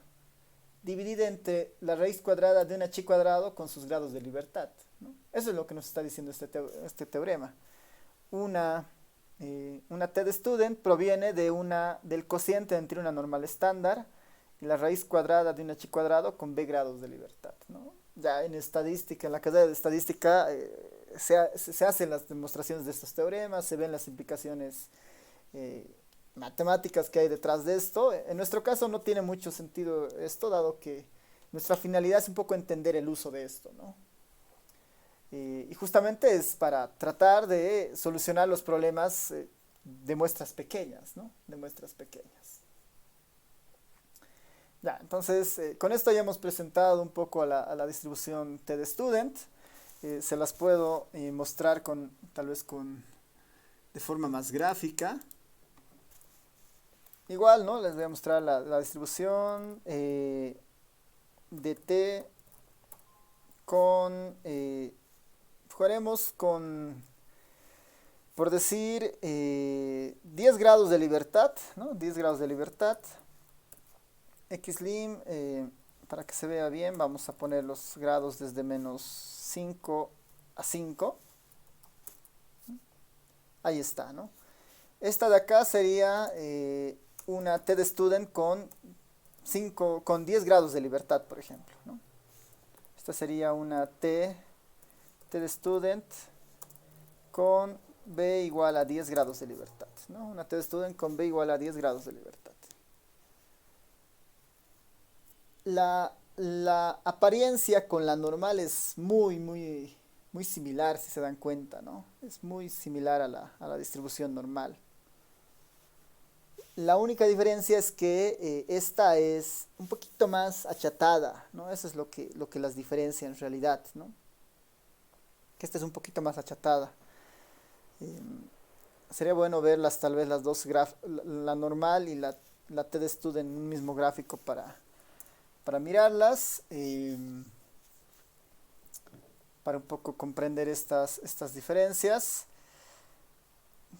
dividida entre la raíz cuadrada de una chi cuadrado con sus grados de libertad, ¿no? Eso es lo que nos está diciendo este teorema. Una t de student proviene del cociente entre una normal estándar y la raíz cuadrada de una chi cuadrado con b grados de libertad, ¿no? Ya en estadística, en la carrera de estadística, se hacen las demostraciones de estos teoremas, se ven las implicaciones matemáticas que hay detrás de esto. En nuestro caso no tiene mucho sentido esto, dado que nuestra finalidad es un poco entender el uso de esto, ¿no? Y justamente es para tratar de solucionar los problemas de muestras pequeñas, ¿no? De muestras pequeñas. Ya, entonces, con esto ya hemos presentado un poco a la distribución t de student. Se las puedo mostrar tal vez de forma más gráfica. Igual, ¿no? Les voy a mostrar la distribución de t jugaremos con, por decir, 10 grados de libertad, ¿no? 10 grados de libertad. Xlim, para que se vea bien, vamos a poner los grados desde menos 5 a 5. Ahí está, ¿no? Esta de acá sería una t de student con 10 grados de libertad, por ejemplo, ¿no? Esta sería una t de student con b igual a 10 grados de libertad, ¿no? Una t de student con b igual a 10 grados de libertad. La apariencia con la normal es muy similar, si se dan cuenta, ¿no? Es muy similar a la distribución normal. La única diferencia es que esta es un poquito más achatada, ¿no? Eso es lo que las diferencia en realidad, ¿no? Que esta es un poquito más achatada. Sería bueno verlas, tal vez las dos la normal y la t de student en un mismo gráfico para mirarlas, para un poco comprender estas diferencias.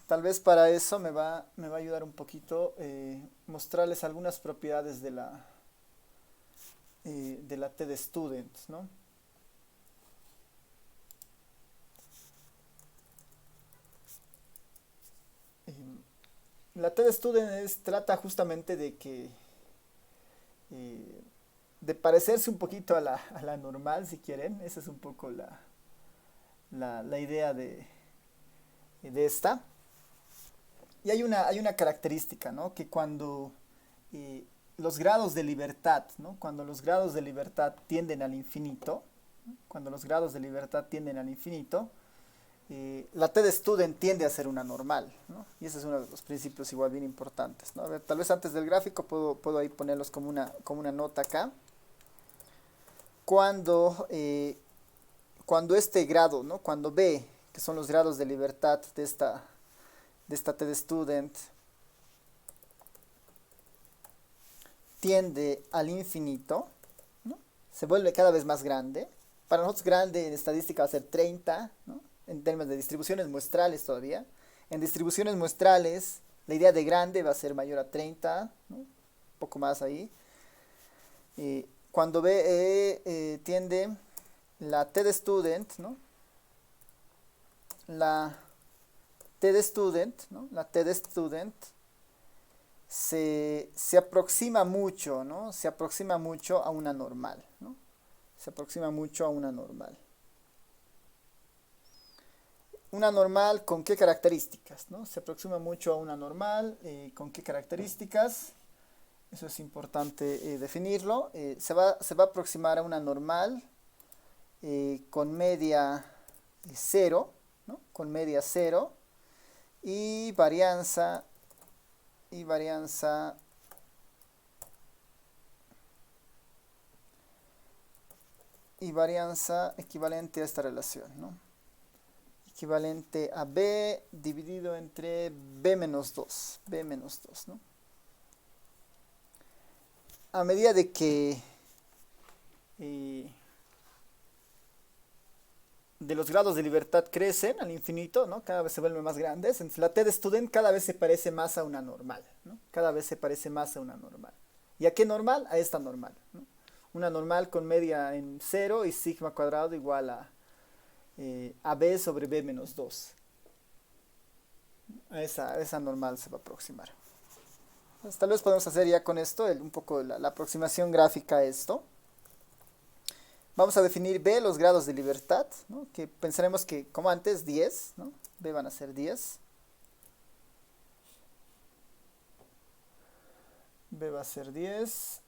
Tal vez para eso me va a ayudar un poquito mostrarles algunas propiedades de la t de student, ¿no? La t de student trata justamente de que de parecerse un poquito a la normal, si quieren. Esa es un poco la idea de esta. Y hay una característica, ¿no? Que cuando los grados de libertad, ¿no? Cuando los grados de libertad tienden al infinito, ¿no? Cuando los grados de libertad tienden al infinito, la T de student tiende a ser una normal, ¿no? Y ese es uno de los principios igual bien importantes, ¿no? A ver, tal vez antes del gráfico puedo ahí ponerlos como una nota acá. Cuando este grado, ¿no? Cuando B, que son los grados de libertad de esta T de student, tiende al infinito, ¿no? Se vuelve cada vez más grande. Para nosotros grande en estadística va a ser 30, ¿no? En términos de distribuciones muestrales todavía. En distribuciones muestrales, la idea de grande va a ser mayor a 30, ¿no? Un poco más ahí. Cuando B tiende la T de student, ¿no? La T de student, ¿no? La T de student se aproxima mucho, ¿no? Se aproxima mucho a una normal, ¿no? Se aproxima mucho a una normal. Una normal, ¿con qué características, no? Se aproxima mucho a una normal, ¿con qué características? Eso es importante definirlo. Se va a aproximar a una normal con media 0, ¿no? Con media 0 y varianza equivalente a esta relación, ¿no? Equivalente a B dividido entre B menos 2, ¿no? A medida de que de los grados de libertad crecen al infinito, ¿no? Cada vez se vuelven más grandes. Entonces la T de student cada vez se parece más a una normal, ¿no? Cada vez se parece más a una normal. ¿Y a qué normal? A esta normal, ¿no? Una normal con media en 0 y sigma cuadrado igual a B sobre B menos 2. A esa normal se va a aproximar. Entonces, tal vez podemos hacer ya con esto un poco la aproximación gráfica a esto. Vamos a definir B, los grados de libertad, ¿no? Que pensaremos que, como antes, 10, ¿no? B van a ser 10. B va a ser 10.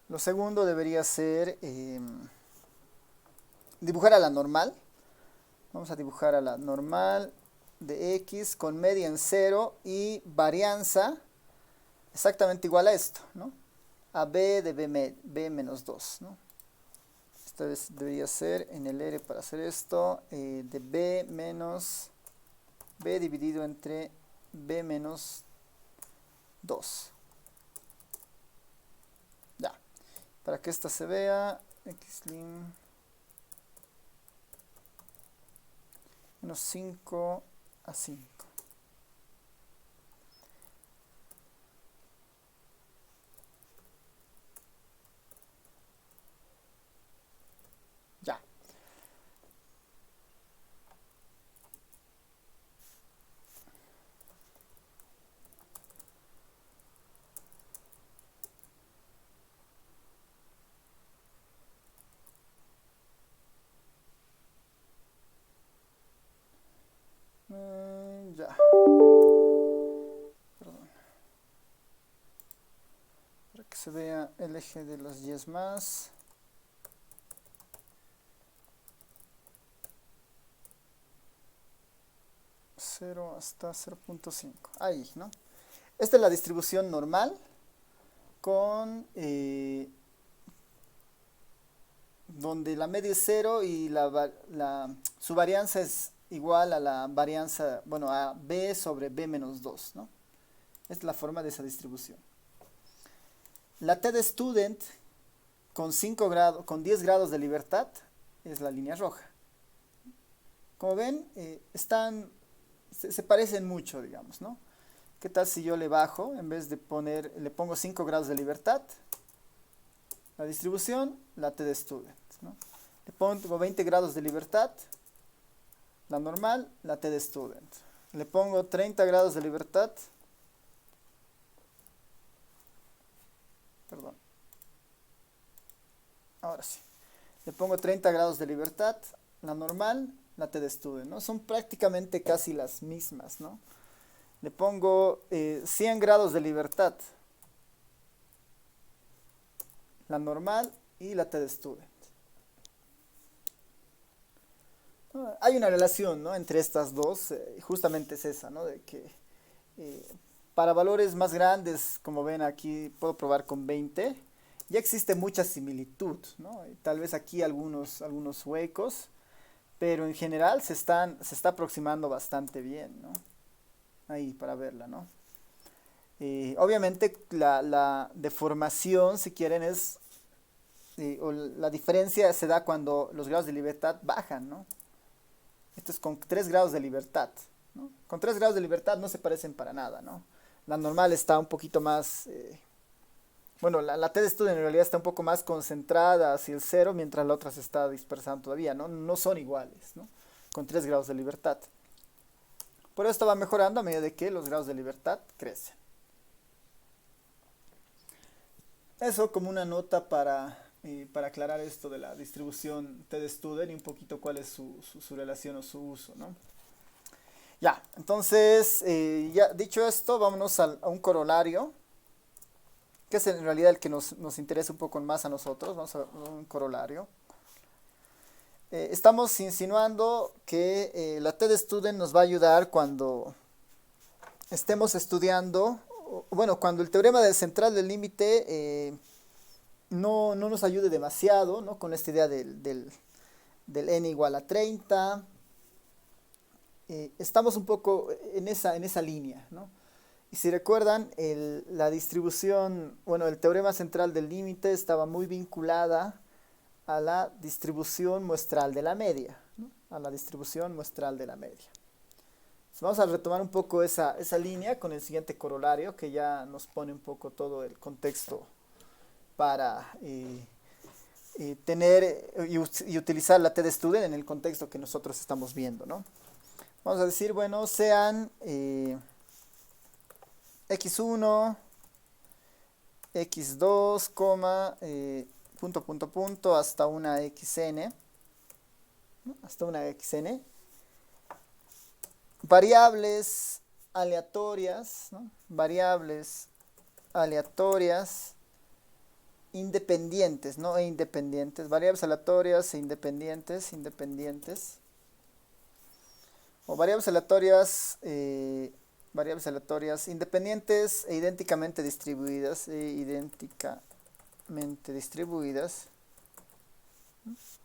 Lo segundo debería ser dibujar a la normal. Vamos a dibujar a la normal de X con media en 0 y varianza exactamente igual a esto, ¿no? A B de B menos 2, ¿no? Esta vez debería ser en el R para hacer esto, de B menos B dividido entre B menos 2. Ya. Para que esta se vea, xlim menos 5 a 5. Ya. Ya. Perdón. Para que se vea el eje de los 10 más. Hasta 0.5. Ahí, ¿no? Esta es la distribución normal con donde la media es 0 y su varianza es igual a la varianza, bueno, a B sobre B menos 2, ¿no? Es la forma de esa distribución. La T de student con 5 grados, con 10 grados de libertad es la línea roja. Como ven, se parecen mucho, digamos, ¿no? ¿Qué tal si yo le bajo, en vez de le pongo 5 grados de libertad? La distribución, la T de student, ¿no? Le pongo 20 grados de libertad, la normal, la T de student. Le pongo 30 grados de libertad, perdón, ahora sí. Le pongo 30 grados de libertad, la normal, la T de student, ¿no? Son prácticamente casi las mismas, ¿no? Le pongo 100 grados de libertad, la normal y la t-de-student. Hay una relación, ¿no?, entre estas dos, justamente es esa, ¿no?, de que para valores más grandes, como ven aquí, puedo probar con 20, ya existe mucha similitud, ¿no? Y tal vez aquí algunos huecos, pero en general se está aproximando bastante bien, ¿no? Ahí para verla, ¿no? Obviamente la deformación, si quieren, o la diferencia se da cuando los grados de libertad bajan, ¿no? Esto es con 3 grados de libertad, ¿no? Con 3 grados de libertad no se parecen para nada, ¿no? La normal está un poquito más, bueno, la t-de-student en realidad está un poco más concentrada hacia el cero, mientras la otra se está dispersando todavía, ¿no? No son iguales, ¿no? Con 3 grados de libertad. Por esto va mejorando a medida de que los grados de libertad crecen. Eso como una nota para aclarar esto de la distribución t-de-student y un poquito cuál es su relación o su uso, ¿no? Ya, entonces, ya dicho esto, vámonos a un corolario, que es en realidad el que nos interesa un poco más a nosotros. Vamos a un corolario. Estamos insinuando que la t-de-student nos va a ayudar cuando estemos estudiando, bueno, cuando el teorema del central del límite no nos ayude demasiado, ¿no?, con esta idea del n igual a 30. Estamos un poco en esa línea, ¿no? Y si recuerdan, la distribución, bueno, el teorema central del límite estaba muy vinculada a la distribución muestral de la media, ¿no? A la distribución muestral de la media. Entonces vamos a retomar un poco esa línea con el siguiente corolario, que ya nos pone un poco todo el contexto para tener y utilizar la t-de-student en el contexto que nosotros estamos viendo, ¿no? Vamos a decir, bueno, sean x1, x2, punto, hasta una xn, ¿no?, hasta una xn, variables aleatorias, ¿no?, variables aleatorias independientes, ¿no?, variables aleatorias e independientes, o variables aleatorias independientes e idénticamente distribuidas,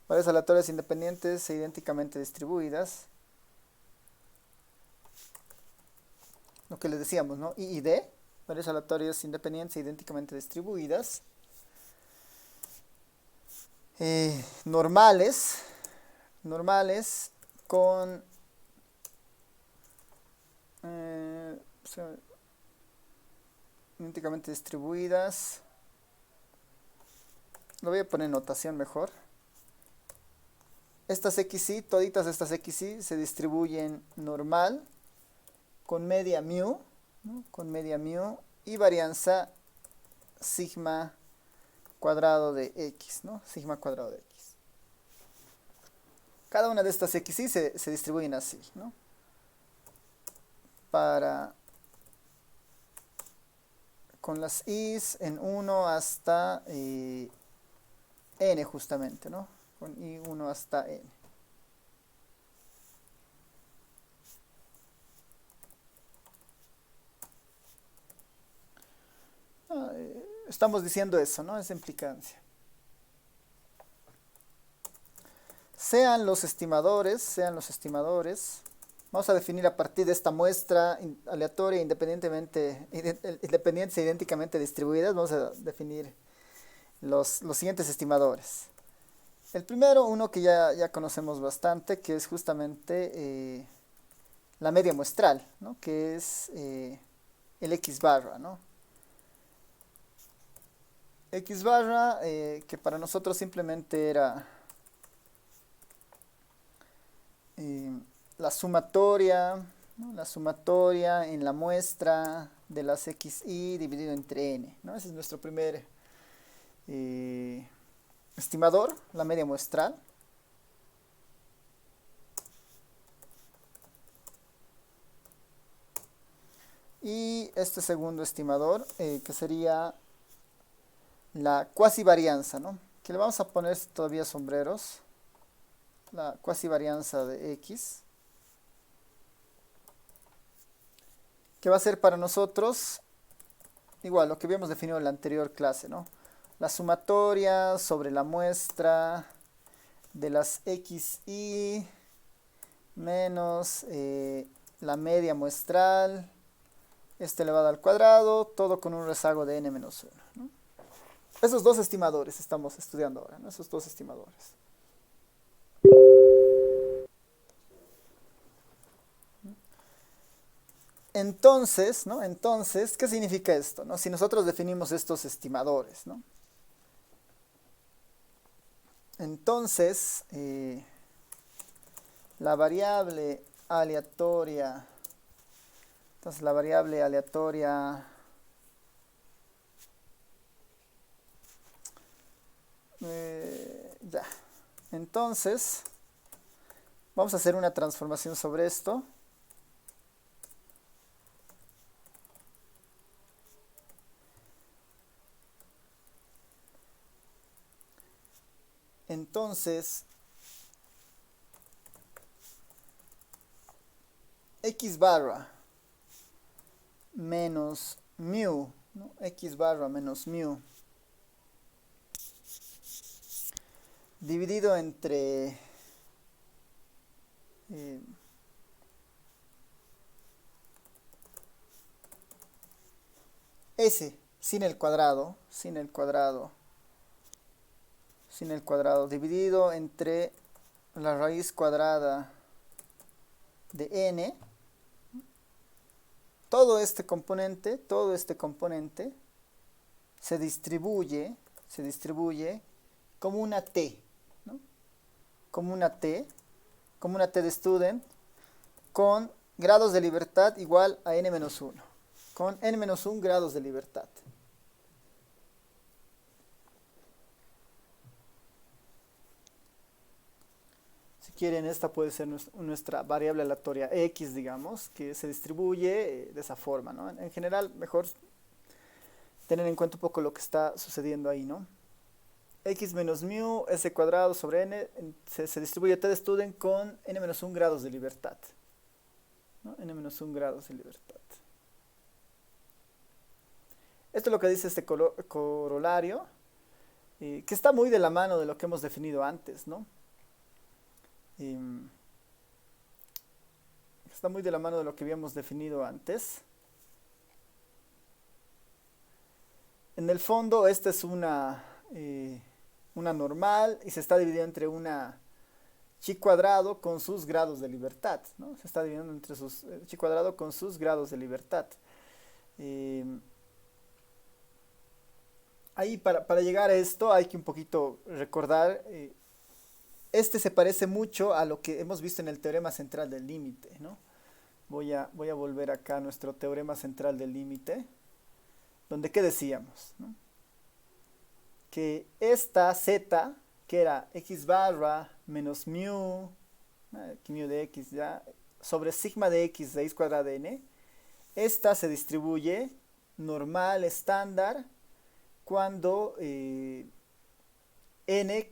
variables aleatorias independientes e idénticamente distribuidas, lo que les decíamos, ¿no?, I y D, variables aleatorias independientes e idénticamente distribuidas, normales con idénticamente distribuidas. Lo voy a poner en notación mejor. Estas xy, toditas estas xy se distribuyen normal con media mu, ¿no?, con media mu y varianza sigma cuadrado de x, ¿no?, sigma cuadrado de x. Cada una de estas xy se distribuyen así, ¿no?, con las i's en 1 hasta n justamente, ¿no?, con i1 hasta n. Estamos diciendo eso, ¿no?, esa implicancia. Sean los estimadores, vamos a definir a partir de esta muestra aleatoria independientes e idénticamente distribuidas, vamos a definir los siguientes estimadores. El primero, uno que ya conocemos bastante, que es justamente la media muestral, ¿no?, que es el x barra, ¿no? X barra, que para nosotros simplemente era la sumatoria, ¿no?, la sumatoria en la muestra de las xy dividido entre n, ¿no? Ese es nuestro primer estimador, la media muestral. Y este segundo estimador, que sería la cuasivarianza, ¿no? Que le vamos a poner todavía sombreros. La cuasivarianza de X. Que va a ser para nosotros, igual, lo que habíamos definido en la anterior clase, ¿no? La sumatoria sobre la muestra de las xi menos la media muestral, elevado al cuadrado, todo con un rezago de n menos 1, ¿no? Esos dos estimadores estamos estudiando ahora, ¿no? Esos dos estimadores. Entonces, ¿no? Entonces, ¿qué significa esto, no? Si nosotros definimos estos estimadores, ¿no? Entonces, la variable aleatoria, ya. Entonces, vamos a hacer una transformación sobre esto. Entonces, x barra menos mu, ¿no? X barra menos mu dividido entre S sin el cuadrado, dividido entre la raíz cuadrada de n. Todo este componente se distribuye como una t, ¿no? Como una t de student con grados de libertad igual a n-1, con n-1 grados de libertad. Si quieren, esta puede ser nuestra variable aleatoria x, digamos, que se distribuye de esa forma, ¿no? En general, mejor tener en cuenta un poco lo que está sucediendo ahí, ¿no? X menos mu, s cuadrado sobre n, se distribuye t de student con n-1 grados de libertad, ¿no? n-1 grados de libertad. Esto es lo que dice este corolario, que está muy de la mano de lo que hemos definido antes, ¿no? Está muy de la mano de lo que habíamos definido antes. En el fondo, esta es una normal y se está dividiendo entre una chi cuadrado con sus grados de libertad, ¿no? Se está dividiendo entre sus chi cuadrado con sus grados de libertad. Ahí para llegar a esto hay que un poquito recordar, este se parece mucho a lo que hemos visto en el teorema central del límite, ¿no? Voy a volver acá a nuestro teorema central del límite, donde ¿qué decíamos, ¿no? Que esta z, que era x barra menos mu, mu de x ya, sobre sigma de x raíz cuadrada de n, esta se distribuye normal, estándar, cuando n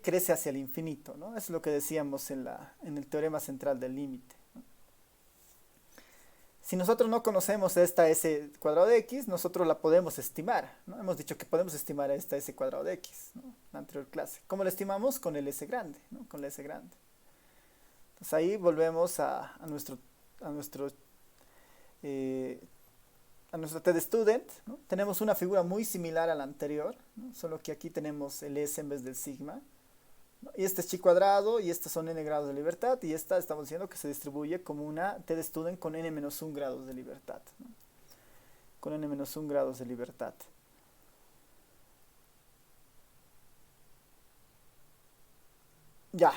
crece hacia el infinito, ¿no? Eso es lo que decíamos en el teorema central del límite, ¿no? Si nosotros no conocemos esta s cuadrado de x, nosotros la podemos estimar, ¿no? Hemos dicho que podemos estimar a esta s cuadrado de x, ¿no? En la anterior clase. ¿Cómo la estimamos? Con el s grande, ¿no? Con la s grande. Entonces ahí volvemos a nuestro t de student, ¿no? Tenemos una figura muy similar a la anterior, ¿no? Solo que aquí tenemos el s en vez del sigma, ¿no? Y este es chi cuadrado y estos son n grados de libertad, y esta estamos diciendo que se distribuye como una t de student con n-1 grados de libertad, ¿no? Con n-1 grados de libertad. Ya,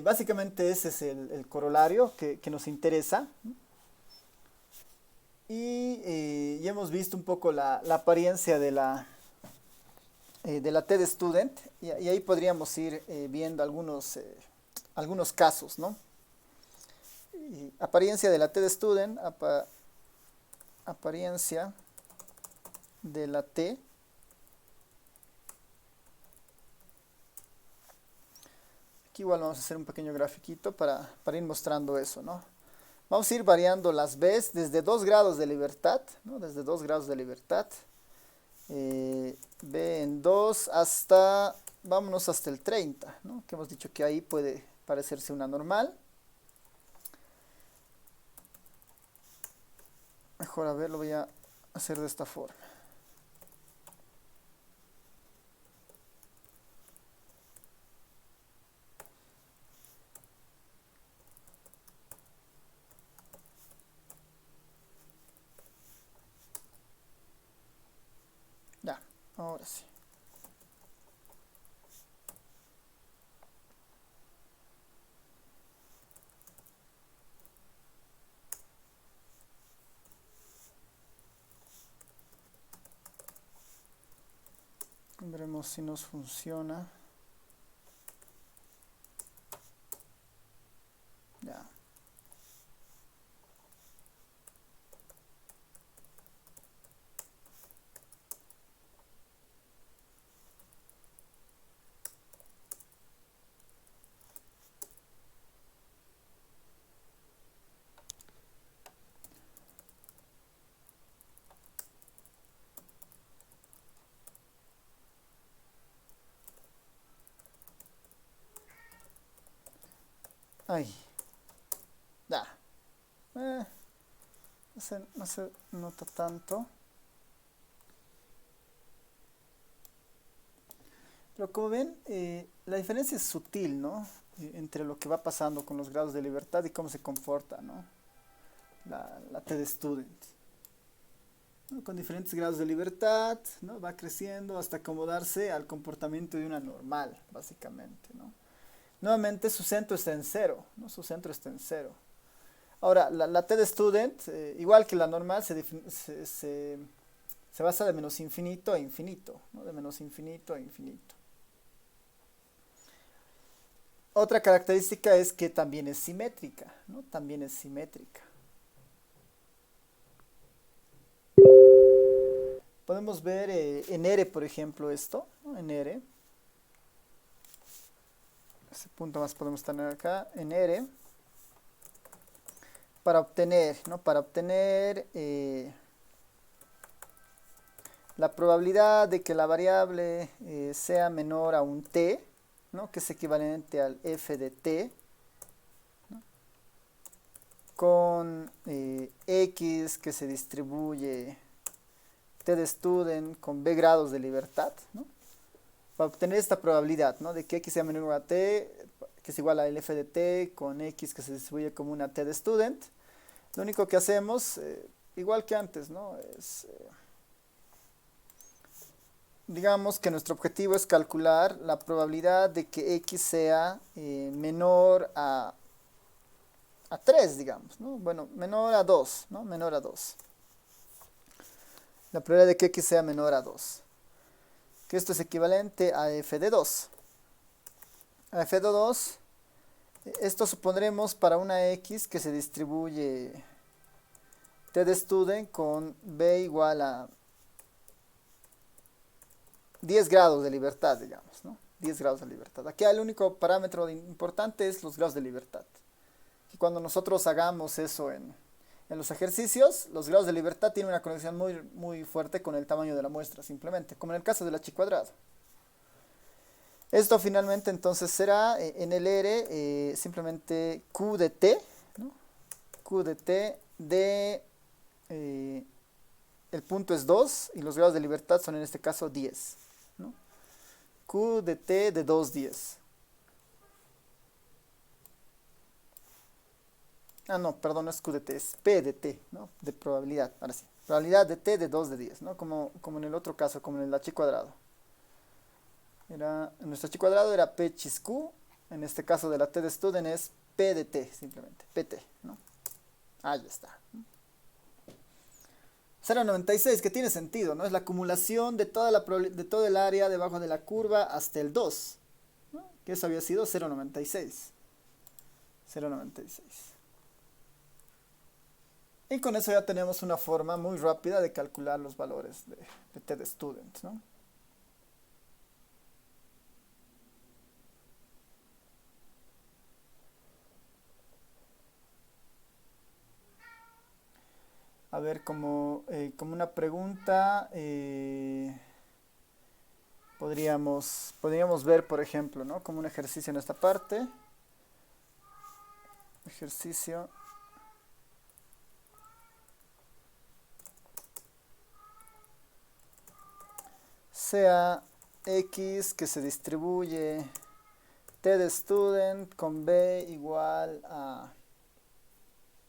básicamente ese es el corolario que nos interesa, ¿no? Y ya hemos visto un poco la apariencia de la t de student, y ahí podríamos ir viendo algunos casos, ¿no? Apariencia de la t de student, apariencia de la t Aquí igual vamos a hacer un pequeño grafiquito para ir mostrando eso, ¿no? Vamos a ir variando las Bs desde 2 grados de libertad, ¿no? Desde 2 grados de libertad. B en 2 hasta, vámonos hasta el 30, ¿no? Que hemos dicho que ahí puede parecerse una normal. Mejor, a ver, lo voy a hacer de esta forma. Ya, ahora sí. Veremos si nos funciona. Ya. Ahí. Ya. No se nota tanto. Pero como ven, la diferencia es sutil, ¿no? Entre lo que va pasando con los grados de libertad y cómo se comporta, ¿no? La TD Student, ¿no? Con diferentes grados de libertad, ¿no? Va creciendo hasta acomodarse al comportamiento de una normal, básicamente, ¿no? Nuevamente su centro está en cero, ¿no? Su centro está en cero. Ahora, la TD Student, igual que la normal, se basa de menos infinito a infinito, ¿no? De menos infinito a infinito. Otra característica es que también es simétrica, ¿no? También es simétrica. Podemos ver en R, por ejemplo, esto, ¿no? En R. Ese punto más podemos tener acá, en R. Para obtener, ¿no? Para obtener la probabilidad de que la variable sea menor a un t, ¿no? Que es equivalente al f de t, ¿no? Con x que se distribuye t de student con b grados de libertad, ¿no? Para obtener esta probabilidad, ¿no? De que x sea menor a t, que es igual al f de t con x que se distribuye como una t de student. Lo único que hacemos, igual que antes, ¿no? Es, digamos que nuestro objetivo es calcular la probabilidad de que x sea menor a 3, digamos, ¿no? Bueno, menor a 2, ¿no? Menor a 2. La probabilidad de que x sea menor a 2. Que esto es equivalente a f de 2. A f de 2, esto supondremos para una x que se distribuye t de student con b igual a 10 grados de libertad, digamos, ¿no? 10 grados de libertad. Aquí el único parámetro importante es los grados de libertad. Y cuando nosotros hagamos eso en los ejercicios, los grados de libertad tienen una conexión muy fuerte con el tamaño de la muestra, simplemente, como en el caso del h cuadrado. Esto finalmente entonces será en el R simplemente Q de T, ¿no? Q de T de el punto es 2 y los grados de libertad son en este caso 10, ¿no? Q de T de 2, 10. Ah, no, perdón, no es Q de T, es P de T, ¿no? De probabilidad, ahora sí. Probabilidad de T de 2 de 10, ¿no? Como en el otro caso, como en el h cuadrado. En nuestro h cuadrado era P chis Q, en este caso de la T de student es P de T, simplemente, PT, ¿no? Ahí está. 0,96, que tiene sentido, ¿no? Es la acumulación de todo el área debajo de la curva hasta el 2, ¿no? Que eso había sido 0,96. 0,96. Y con eso ya tenemos una forma muy rápida de calcular los valores de T de student, ¿no? A ver, como una pregunta, podríamos ver, por ejemplo, ¿no? Como un ejercicio en esta parte. Ejercicio. Sea X que se distribuye T de student con B igual a,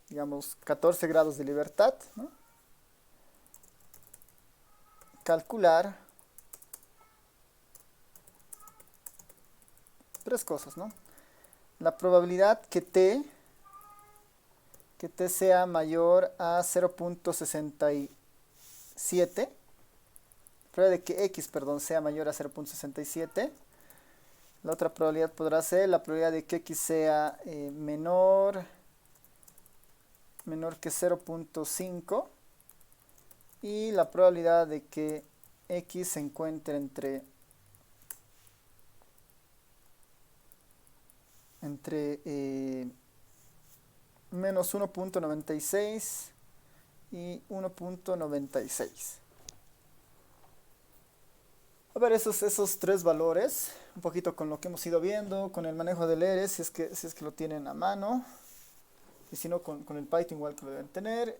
digamos, 14 grados de libertad, ¿no? Calcular tres cosas, ¿no? La probabilidad que T sea mayor a 0.67, probabilidad de que X, perdón, sea mayor a 0.67. La otra probabilidad podrá ser la probabilidad de que X sea menor que 0.5 y la probabilidad de que X se encuentre entre menos 1.96 y 1.96. A ver, esos tres valores, un poquito con lo que hemos ido viendo, con el manejo del ERE, si es que lo tienen a mano, y si no, con el Python igual que lo deben tener,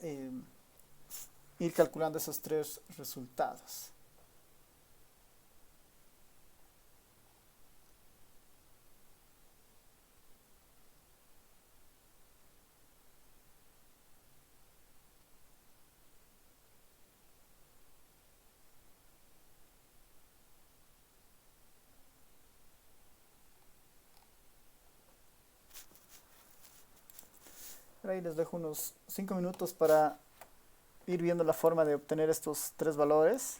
ir calculando esos tres resultados. Por ahí les dejo unos 5 minutos para ir viendo la forma de obtener estos tres valores.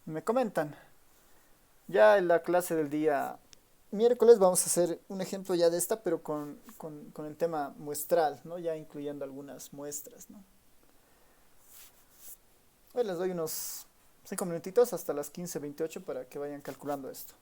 Me comentan. Ya en la clase del día miércoles vamos a hacer un ejemplo ya de esta, pero con el tema muestral, ¿no? Ya incluyendo algunas muestras, ¿no? Hoy les doy unos 5 minutitos hasta las 15:28 para que vayan calculando esto.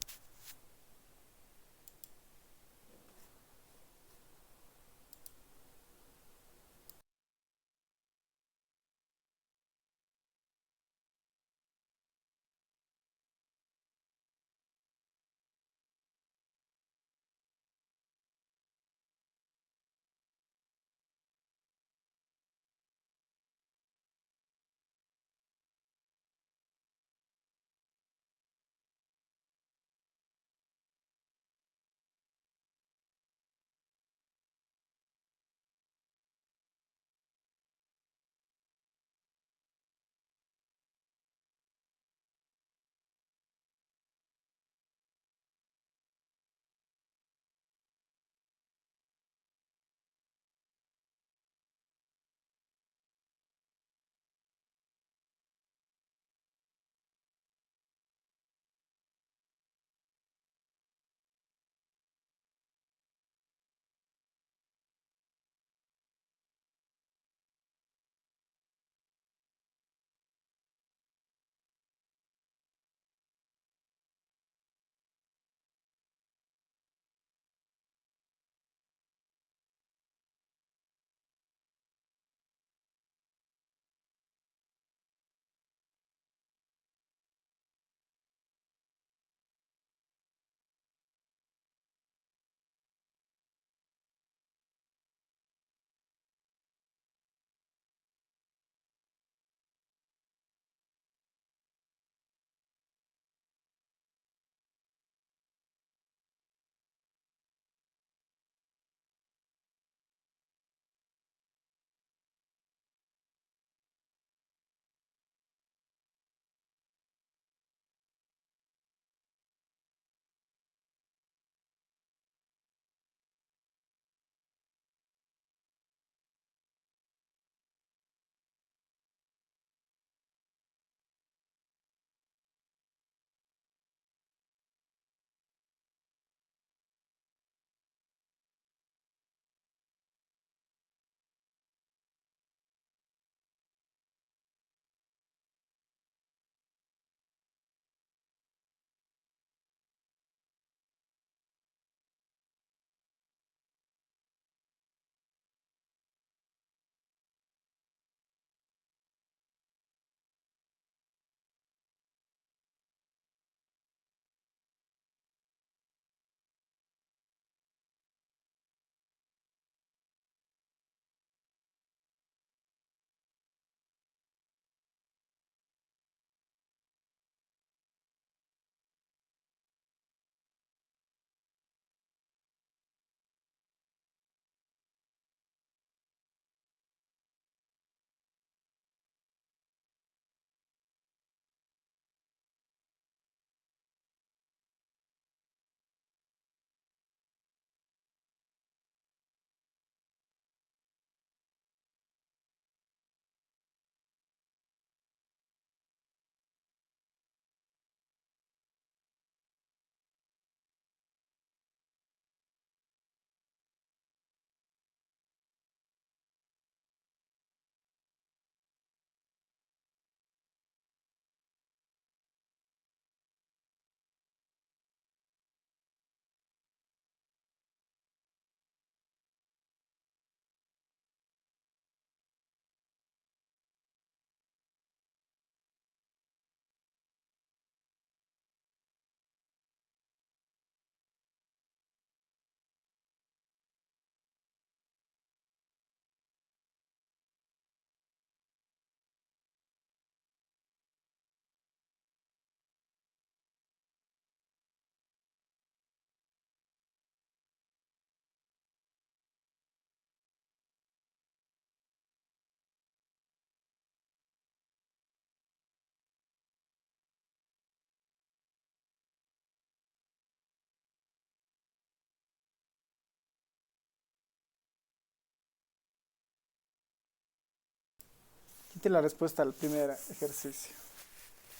tiene la respuesta al primer ejercicio.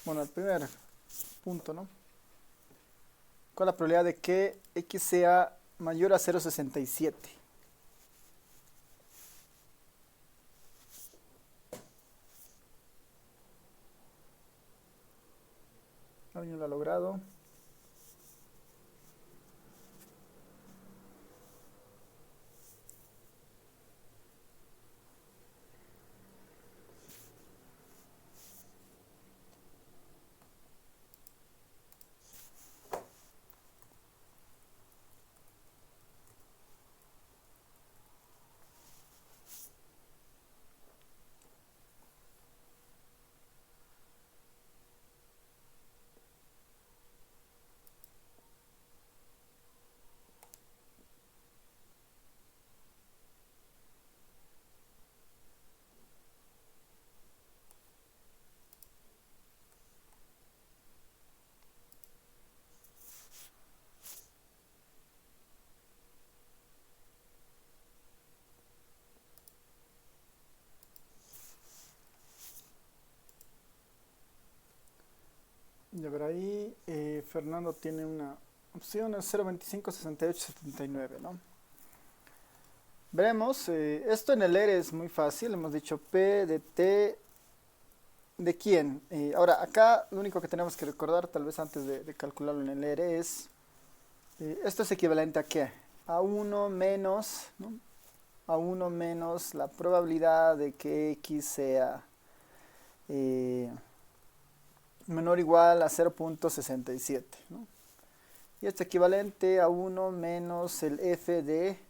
Bueno, al primer punto, ¿no? ¿Cuál es la probabilidad de que x sea mayor a 0,67? ¿Alguien lo ha logrado? Y a ver ahí, Fernando tiene una opción, es 0,25, 68, 79, ¿no? Veremos, esto en el ERE es muy fácil, hemos dicho P de T, ¿de quién? Ahora, acá lo único que tenemos que recordar, tal vez antes de calcularlo en el ERE, es, esto es equivalente a ¿qué? A 1 menos, ¿no? A 1 menos la probabilidad de que X sea menor o igual a 0,67, ¿no? Y esto equivalente a 1 menos el F de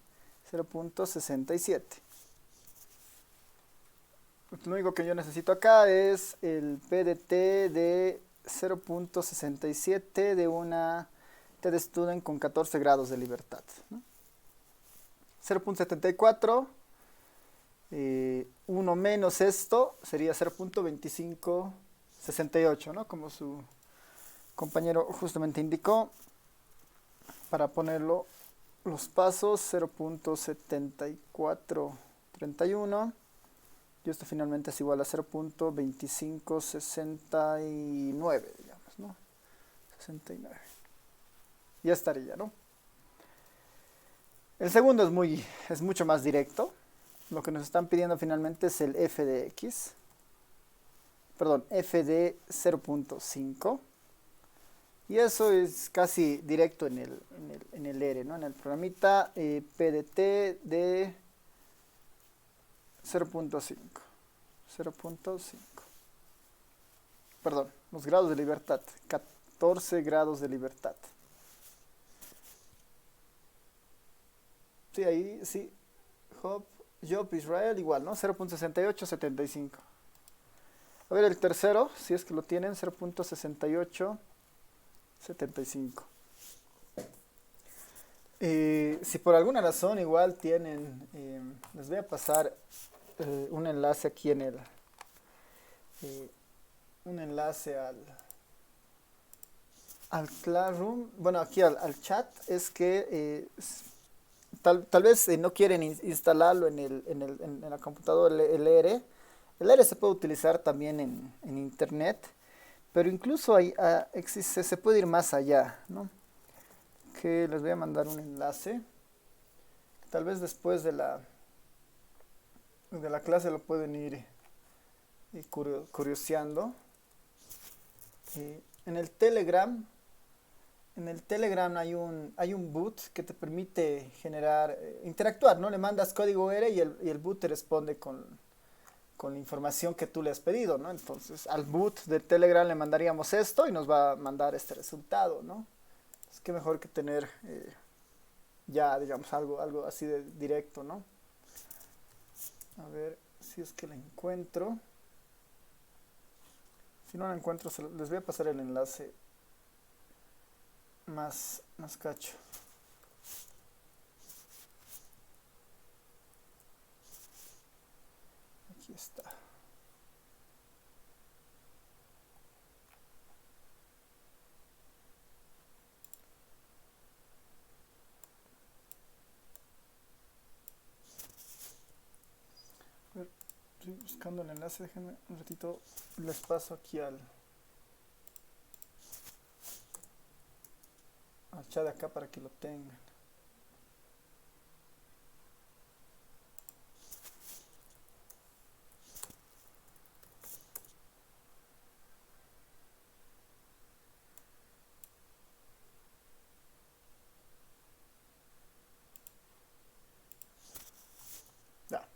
0,67. Lo único que yo necesito acá es el P de T de 0,67 de una T de Student con 14 grados de libertad, ¿no? 0,74, 1 menos esto sería 0,2568, ¿no? Como su compañero justamente indicó. Para ponerlo, los pasos 0,7431 y esto finalmente es igual a 0,2569, digamos, ¿no? 69. Ya estaría, ¿no? El segundo es mucho más directo. Lo que nos están pidiendo finalmente es el f de x. Perdón, f de 0,5. Y eso es casi directo en el ERE, ¿no? En el programita, P de T de 0,5. 0,5. Perdón, los grados de libertad. 14 grados de libertad. Sí, ahí, sí. Job Israel igual, ¿no? 0,6875. A ver el tercero, si es que lo tienen, 0,6875. Si por alguna razón igual tienen, les voy a pasar un enlace aquí en un enlace al Classroom, bueno, aquí al chat, es que tal vez no quieren instalarlo en la computadora, el ERE. El ERE se puede utilizar también en internet, pero incluso existe, se puede ir más allá, ¿no? Que les voy a mandar un enlace. Tal vez después de la clase lo pueden ir curioseando. En el Telegram hay un boot que te permite generar, interactuar, ¿no? Le mandas código R y el boot te responde con la información que tú le has pedido, ¿no? Entonces al boot de Telegram le mandaríamos esto y nos va a mandar este resultado, ¿no? Es que mejor que tener ya, digamos, algo así de directo, ¿no? A ver si es que la encuentro. Si no la encuentro, les voy a pasar el enlace más cacho. Aquí está. Estoy buscando el enlace, déjenme un ratito, les paso aquí al chat de acá para que lo tengan. Ya.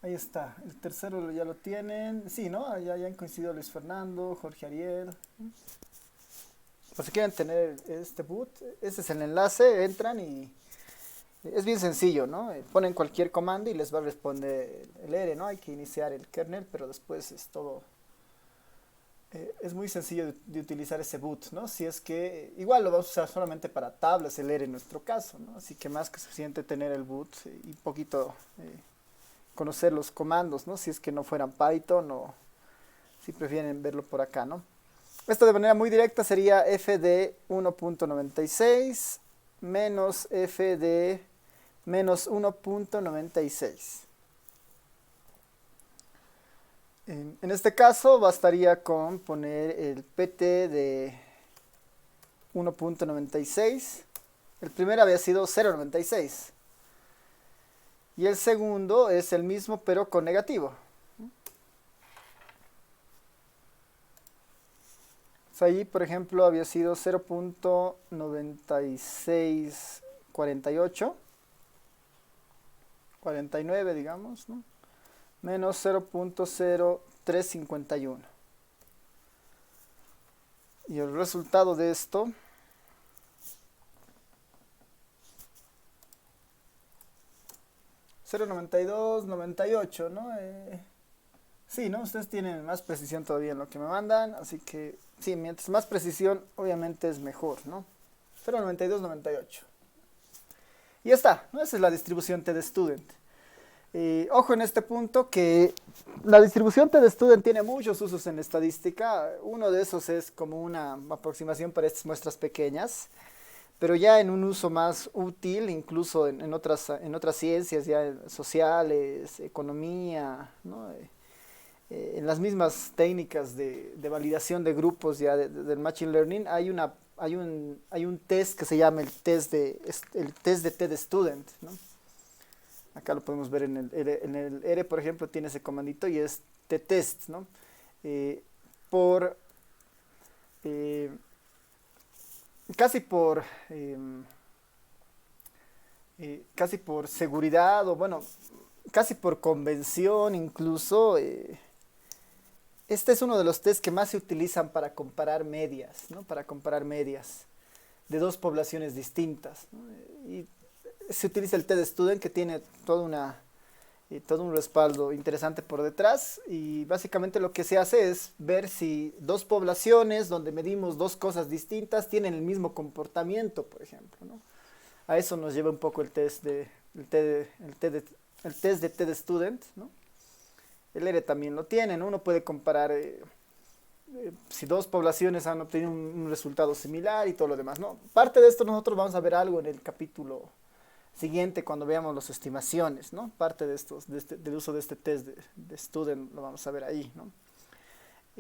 Ahí está, el tercero ya lo tienen, sí, ¿no? Ya han coincidido Luis Fernando, Jorge Ariel. Pues si quieren tener este boot, ese es el enlace, entran y es bien sencillo, ¿no? Ponen cualquier comando y les va a responder el R, ¿no? Hay que iniciar el kernel, pero después es todo. Es muy sencillo de utilizar ese boot, ¿no? Si es que igual lo vamos a usar solamente para tablas, el R en nuestro caso, ¿no? Así que más que suficiente tener el boot y un poquito conocer los comandos, ¿no? Si es que no fueran Python o si prefieren verlo por acá, ¿no? Esto de manera muy directa sería fd 1.96 menos fd menos 1.96. En este caso bastaría con poner el pt de 1.96. El primero había sido 0.96. Y el segundo es el mismo pero con negativo. Allí, por ejemplo, había sido 0.9648, 49, digamos, ¿no? Menos 0.0351. Y el resultado de esto $0.9298, ¿no? Sí, ¿no? Ustedes tienen más precisión todavía en lo que me mandan, así que sí, mientras más precisión, obviamente es mejor, ¿no? 0.9298. Y ya está, ¿no? Esa es la distribución TD-Student. Ojo en este punto que la distribución TD-Student tiene muchos usos en estadística. Uno de esos es como una aproximación para estas muestras pequeñas, pero ya en un uso más útil, incluso en otras ciencias, ya sociales, economía, ¿no? En las mismas técnicas de validación de grupos ya del Machine Learning hay un test que se llama el test de TD-Student, ¿no? Acá lo podemos ver en el R, por ejemplo, tiene ese comandito y es t-test, ¿no? Por casi por casi por seguridad o bueno, casi por convención incluso, este es uno de los tests que más se utilizan para comparar medias, ¿no? Para comparar medias de dos poblaciones distintas, ¿no? Y se utiliza el TD-Student que tiene todo un respaldo interesante por detrás y básicamente lo que se hace es ver si dos poblaciones donde medimos dos cosas distintas tienen el mismo comportamiento, por ejemplo, ¿no? A eso nos lleva un poco el test de TD-Student, ¿no? El R también lo tiene, ¿no? Uno puede comparar si dos poblaciones han obtenido un resultado similar y todo lo demás, ¿no? Parte de esto nosotros vamos a ver algo en el capítulo siguiente cuando veamos las estimaciones, ¿no? Parte de estos, del uso de este test de Student lo vamos a ver ahí, ¿no?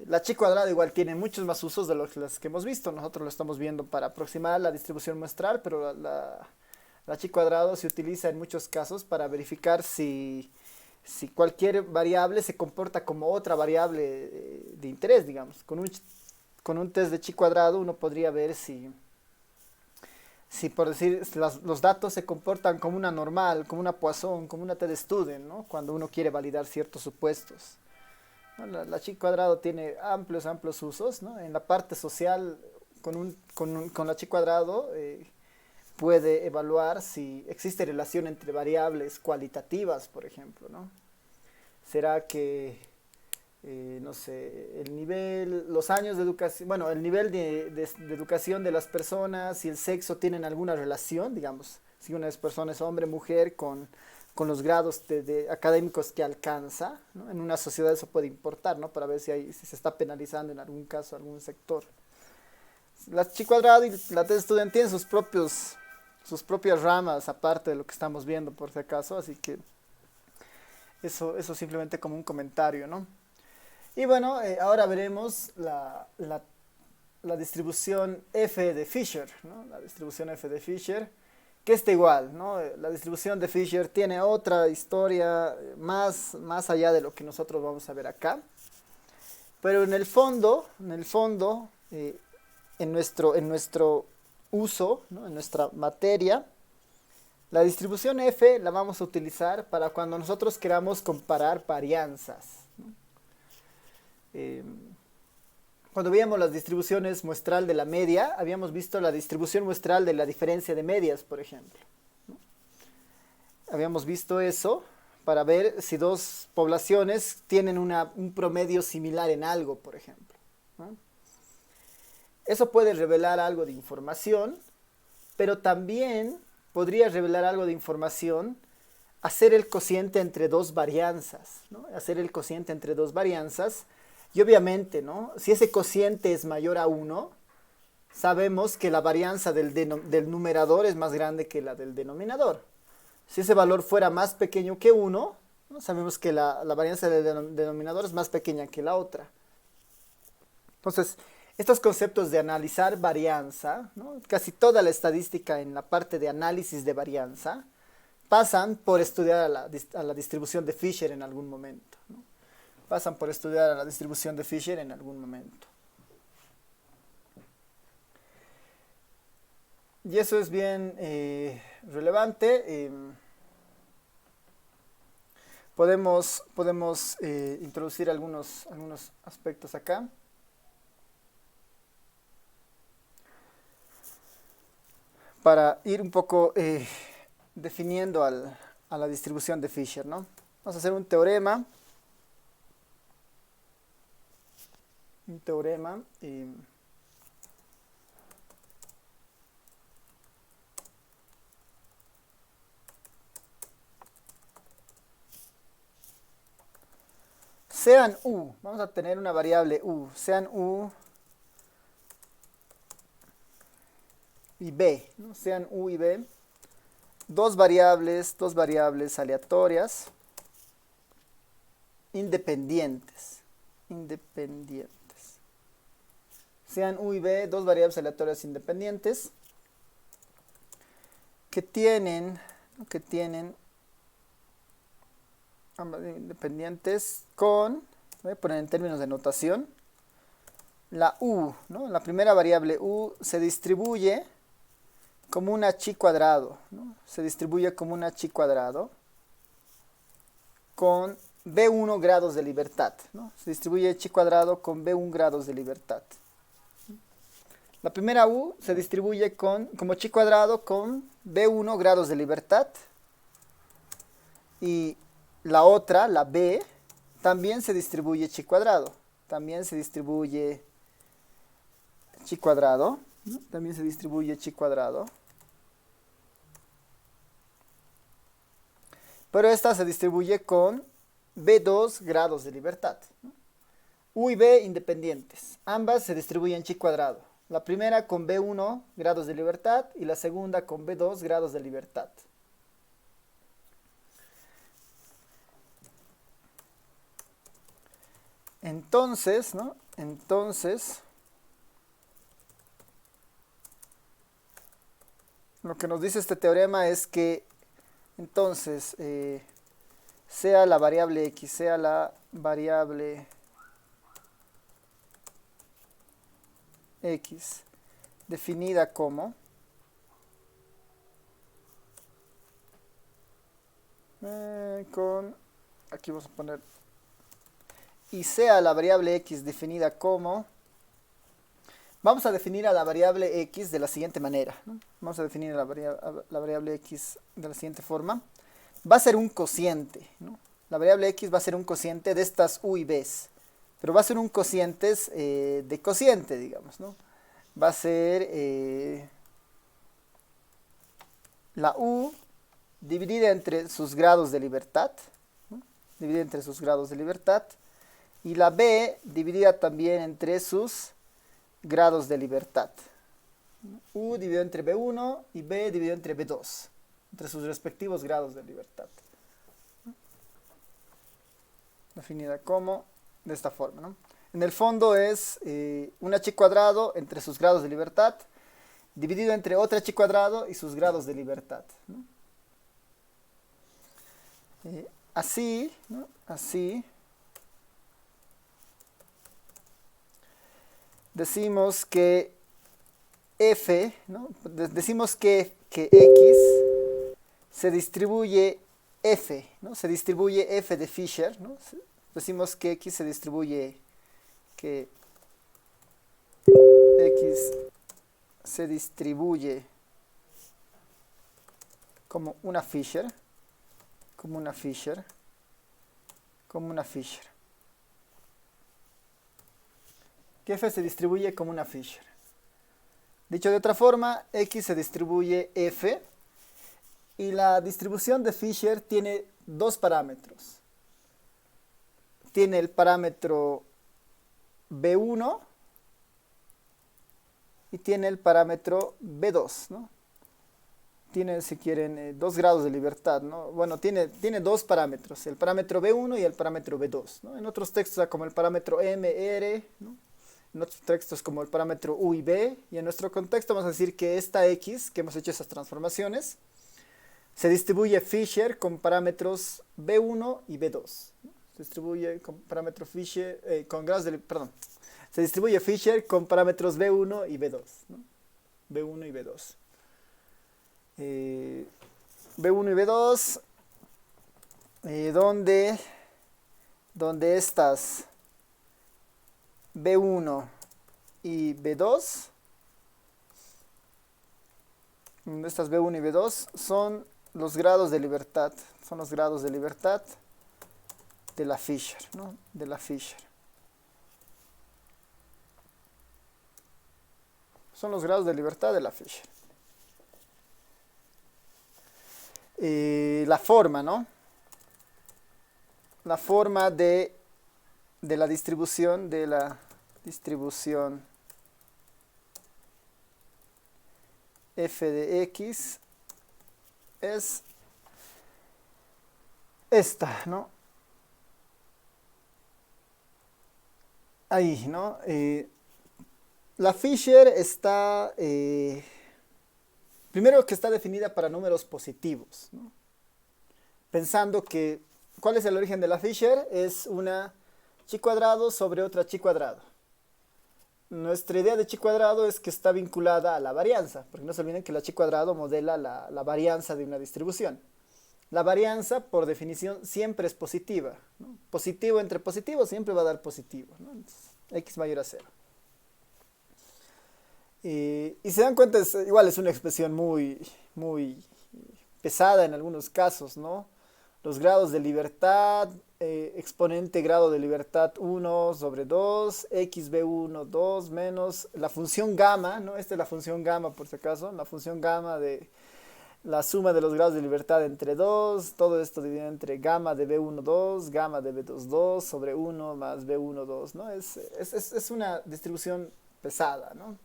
La chi cuadrada igual tiene muchos más usos de los que hemos visto. Nosotros lo estamos viendo para aproximar la distribución muestral, pero la chi cuadrado se utiliza en muchos casos para verificar si cualquier variable se comporta como otra variable de interés, digamos. Con un test de chi cuadrado uno podría ver si por decir los datos se comportan como una normal, como una Poisson, como una TD-Student, ¿no? Cuando uno quiere validar ciertos supuestos. ¿No? La chi cuadrado tiene amplios usos, ¿no? En la parte social, con la chi cuadrado puede evaluar si existe relación entre variables cualitativas, por ejemplo, ¿no? ¿Será que, no sé, los años de educación, bueno, el nivel de educación de las personas y el sexo tienen alguna relación, digamos, si una persona es hombre, mujer, con los grados académicos que alcanza, ¿no? En una sociedad eso puede importar, ¿no? Para ver si se está penalizando en algún caso algún sector. La chi cuadrado y la TD-Student tienen sus propias ramas aparte de lo que estamos viendo por si acaso, así que Eso simplemente como un comentario, ¿no? Y bueno, ahora veremos la distribución F de Fisher, ¿no? La distribución F de Fisher, que está igual, ¿no? La distribución de Fisher tiene otra historia más allá de lo que nosotros vamos a ver acá. Pero en nuestro uso, ¿no? En nuestra materia, la distribución F la vamos a utilizar para cuando nosotros queramos comparar varianzas, ¿no? Cuando veíamos las distribuciones muestral de la media, habíamos visto la distribución muestral de la diferencia de medias, por ejemplo, ¿no? Habíamos visto eso para ver si dos poblaciones tienen un promedio similar en algo, por ejemplo, ¿no? Eso puede revelar algo de información, pero también podría revelar algo de información hacer el cociente entre dos varianzas, ¿no? Hacer el cociente entre dos varianzas. Y obviamente, ¿no? Si ese cociente es mayor a 1, sabemos que la varianza del numerador es más grande que la del denominador. Si ese valor fuera más pequeño que 1, ¿no? Sabemos que la varianza del denominador es más pequeña que la otra. Entonces, estos conceptos de analizar varianza, ¿no? Casi toda la estadística en la parte de análisis de varianza pasan por estudiar a la distribución de Fisher en algún momento, ¿no? Pasan por estudiar a la distribución de Fisher en algún momento. Y eso es bien relevante. Podemos introducir algunos aspectos acá. Para ir un poco definiendo a la distribución de Fisher, ¿no? Vamos a hacer un teorema. Sean U, vamos a tener una variable U, sean U y B, ¿no? Sean U y B, dos variables aleatorias, independientes. Sean U y B, dos variables aleatorias independientes, que tienen ambas independientes con, voy a poner en términos de notación, la U, ¿no? La primera variable U se distribuye como una chi cuadrado, ¿no? Se distribuye como una chi cuadrado con B1 grados de libertad, ¿no? Se distribuye chi cuadrado con B1 grados de libertad. La primera U se distribuye como chi cuadrado con B1 grados de libertad. Y la otra, la B, también se distribuye chi cuadrado. También se distribuye chi cuadrado, ¿no? También se distribuye chi cuadrado. Pero esta se distribuye con B2 grados de libertad, ¿no? U y B independientes. Ambas se distribuyen chi cuadrado. La primera con B1 grados de libertad y la segunda con B2 grados de libertad. Entonces, ¿no? Lo que nos dice este teorema es que, entonces, sea la variable X, sea la variable X definida como aquí vamos a poner, y sea la variable X definida como, vamos a definir a la variable X de la siguiente manera, ¿no? Vamos a definir a la variable X de la siguiente forma. Va a ser un cociente, ¿no? La variable X va a ser un cociente de estas U y B's. Pero va a ser un cociente de cociente, digamos, ¿no? Va a ser la U dividida entre sus grados de libertad, ¿no? Dividida entre sus grados de libertad. Y la B dividida también entre sus grados de libertad. U dividido entre B1 y B dividido entre B2. Entre sus respectivos grados de libertad. definida como de esta forma, ¿no? En el fondo es un h cuadrado entre sus grados de libertad, dividido entre otro h cuadrado y sus grados de libertad, ¿no? Así, ¿no? Así, decimos que f, ¿no? Decimos que x se distribuye f, ¿no? Se distribuye f de Fisher, ¿no? Decimos que x se distribuye, que x se distribuye como una Fisher, como una Fisher, como una Fisher. Que f se distribuye como una Fisher. Dicho de otra forma, x se distribuye f y la distribución de Fisher tiene dos parámetros. Tiene el parámetro b1 y tiene el parámetro b2, ¿no? Tiene, si quieren, 2 grados de libertad, ¿no? Bueno, tiene dos parámetros, el parámetro b1 y el parámetro b2, ¿no? En otros textos como el parámetro m, r, ¿no? En otros textos como el parámetro u y b, y en nuestro contexto vamos a decir que esta x, que hemos hecho esas transformaciones, se distribuye Fisher con parámetros b1 y b2, ¿no? Se distribuye con parámetros Fisher, con grados de, perdón, se distribuye Fisher con parámetros b1 y b2, ¿no? b1 y b2. b1 y b2, donde estas b1 y b2, estas b1 y b2 son los grados de libertad, de la Fisher, ¿no? De la Fisher. Son los grados de libertad de la Fisher. La forma, ¿no? La forma de la distribución, f de x es esta, ¿no? Ahí, ¿no? La Fisher está, primero que está definida para números positivos, ¿no? Pensando que, ¿cuál es el origen de la Fisher? Es una chi cuadrado sobre otra chi cuadrado. Nuestra idea de chi cuadrado es que está vinculada a la varianza, porque no se olviden que la chi cuadrado modela la varianza de una distribución. La varianza, por definición, siempre es positiva, ¿no? Positivo entre positivo siempre va a dar positivo, ¿no? Entonces, x mayor a 0. Y se dan cuenta, igual es una expresión muy pesada en algunos casos, ¿no? Los grados de libertad, exponente grado de libertad 1 sobre 2, xb1, 2 menos la función gamma, ¿no? Esta es la función gamma por si acaso, la función gamma de la suma de los grados de libertad entre 2, todo esto dividido entre gamma de b1, 2, gamma de b2, 2 sobre 1 más b1, 2, ¿no? Es una distribución pesada, ¿no?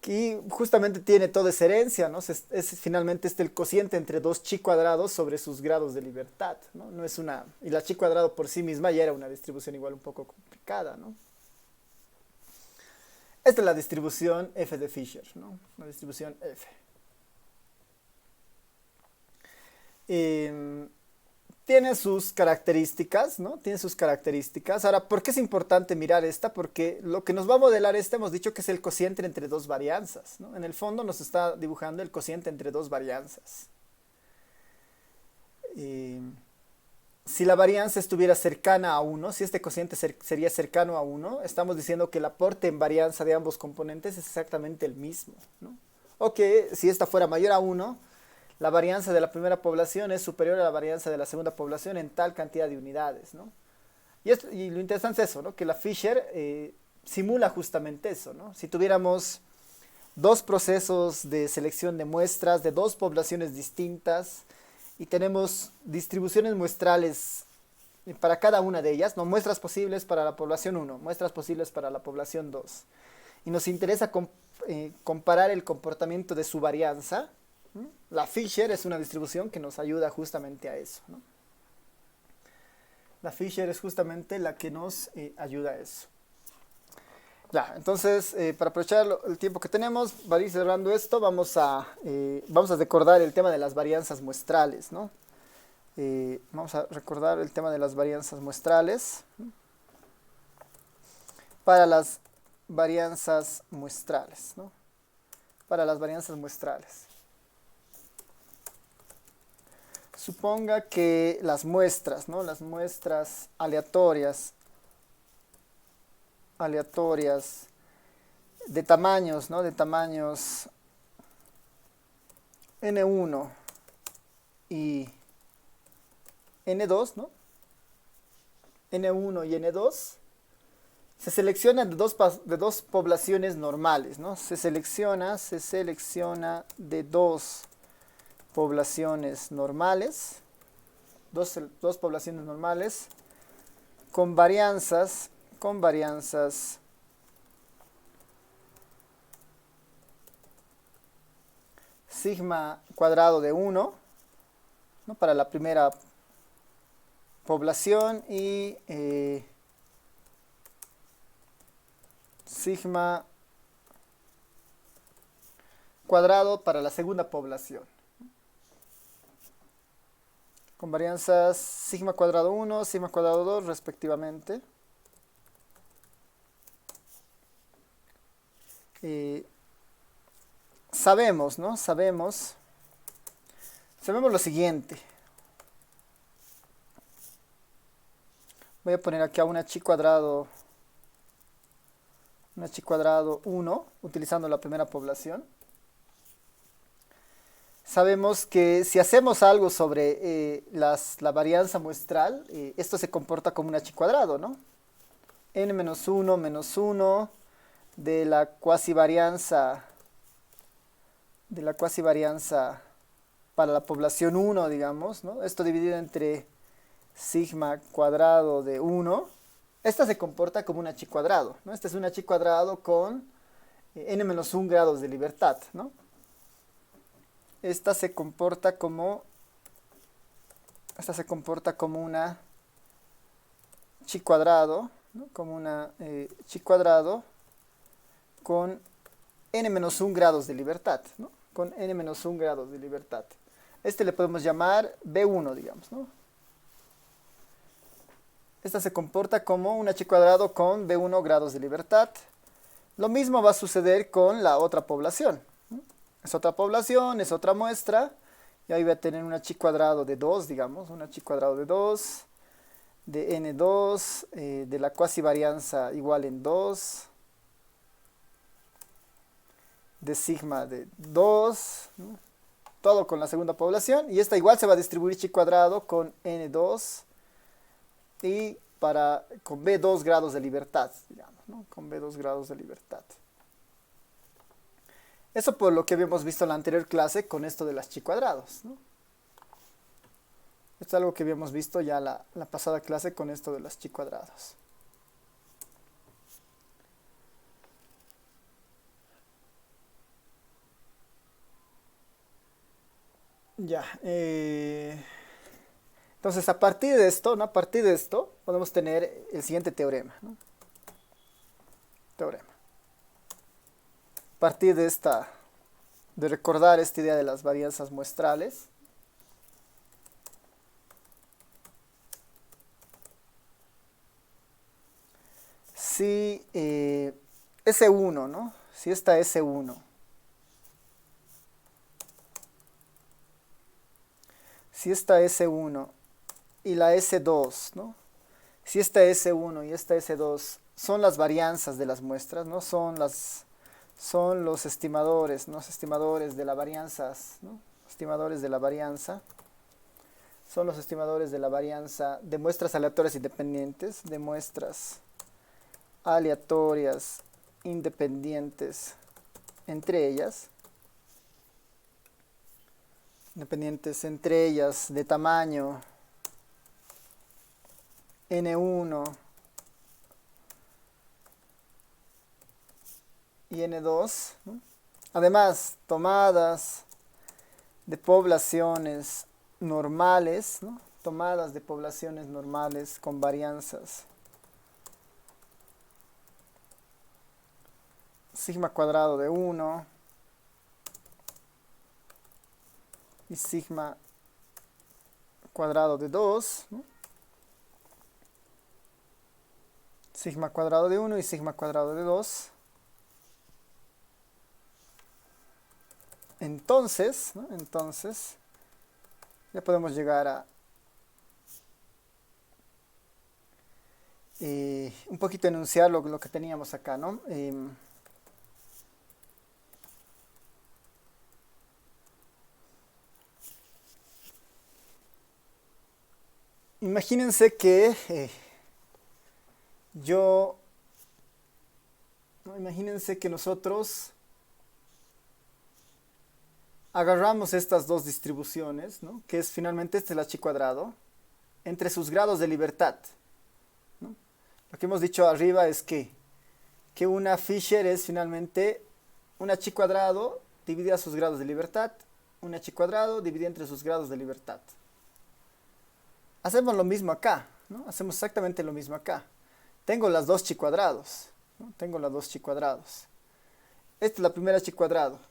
Y justamente tiene toda esa herencia, ¿no? Finalmente el cociente entre dos chi cuadrados sobre sus grados de libertad, ¿no? No es una, y la chi cuadrado por sí misma ya era una distribución igual un poco complicada, ¿no? Esta es la distribución f de Fisher, ¿no? La distribución f. Tiene sus características, ¿no? Tiene sus características. Ahora, ¿por qué es importante mirar esta? Porque lo que nos va a modelar hemos dicho que es el cociente entre dos varianzas, ¿no? En el fondo nos está dibujando el cociente entre dos varianzas. Si la varianza estuviera cercana a 1, si este cociente sería cercano a 1, estamos diciendo que el aporte en varianza de ambos componentes es exactamente el mismo, ¿no? O que si esta fuera mayor a 1, la varianza de la primera población es superior a la varianza de la segunda población en tal cantidad de unidades, ¿no? Y lo interesante es eso, ¿no? Que la Fisher simula justamente eso, ¿no? Si tuviéramos dos procesos de selección de muestras de dos poblaciones distintas y tenemos distribuciones muestrales para cada una de ellas, ¿no? Muestras posibles para la población 1, muestras posibles para la población 2. Y nos interesa comparar el comportamiento de su varianza. La Fisher es una distribución que nos ayuda justamente a eso, ¿no? La Fisher es justamente la que nos ayuda a eso. Ya, entonces, para aprovechar el tiempo que tenemos, para ir cerrando esto, vamos a recordar el tema de las varianzas muestrales, ¿no? Vamos a recordar el tema de las varianzas muestrales. Para las varianzas muestrales, ¿no? Para las varianzas muestrales. Suponga que las muestras, ¿no? Las muestras aleatorias de tamaños, ¿no? De tamaños N1 y N2, ¿no? N1 y N2 se seleccionan de dos poblaciones normales, ¿no? Se selecciona de dos poblaciones normales, dos poblaciones normales con varianzas sigma cuadrado de 1, ¿no? Para la primera población y sigma cuadrado para la segunda población. Con varianzas sigma cuadrado 1, sigma cuadrado 2 respectivamente. Sabemos, ¿no? Sabemos lo siguiente. Voy a poner aquí a una chi cuadrado 1, utilizando la primera población. Sabemos que si hacemos algo sobre la varianza muestral, esto se comporta como una chi cuadrado, ¿no? N-1 menos 1 de la cuasivarianza para la población 1, digamos, ¿no? Esto dividido entre sigma cuadrado de 1. Esta se comporta como una chi cuadrado, ¿no? Esta es una chi cuadrado con n-1 grados de libertad, ¿no? Esta se comporta como una chi cuadrado, ¿no? Como una chi cuadrado con n-1 grados de libertad, ¿no? Con n-1 grados de libertad. Este le podemos llamar B1, digamos, ¿no? Esta se comporta como una chi cuadrado con B1 grados de libertad. Lo mismo va a suceder con la otra población, ¿no? Es otra población, es otra muestra. Y ahí voy a tener una chi cuadrado de 2, digamos, una chi cuadrado de 2, de N2, de la cuasivarianza igual en 2, de sigma de 2, ¿no? Todo con la segunda población. Y esta igual se va a distribuir chi cuadrado con N2 y con B2 grados de libertad, digamos, ¿no? Con B2 grados de libertad. Eso por lo que habíamos visto en la anterior clase con esto de las chi cuadrados, ¿no? Esto es algo que habíamos visto ya la pasada clase con esto de las chi cuadrados. Ya. Entonces, a partir de esto, ¿no? A partir de esto, podemos tener el siguiente teorema, ¿no? Teorema. A partir de recordar esta idea de las varianzas muestrales. Si S1, ¿no? Si esta S1 y la S2, ¿no? Si esta S1 y esta S2 son las varianzas de las muestras, ¿no? Son los estimadores, ¿no? Estimadores de las varianzas, ¿no? Estimadores de la varianza. Son los estimadores de la varianza de muestras aleatorias independientes, de muestras aleatorias independientes entre ellas. Independientes entre ellas de tamaño N1 y N2, ¿no? Además, tomadas de poblaciones normales, ¿no? tomadas de poblaciones normales con varianzas sigma cuadrado de 1 y sigma cuadrado de 2, ¿no? Sigma cuadrado de 1 y sigma cuadrado de 2. Entonces, ¿no? Entonces, ya podemos llegar a un poquito enunciar lo que teníamos acá, ¿no? Imagínense que imagínense que nosotros agarramos estas dos distribuciones, ¿no? Que es finalmente este es el h cuadrado, entre sus grados de libertad, ¿no? Lo que hemos dicho arriba es que una Fisher es finalmente un h cuadrado dividido a sus grados de libertad, un h cuadrado dividido entre sus grados de libertad. Hacemos lo mismo acá, ¿no? Hacemos exactamente lo mismo acá. Tengo las dos chi cuadrados, ¿no? Tengo las dos chi cuadrados. Esta es la primera chi cuadrado.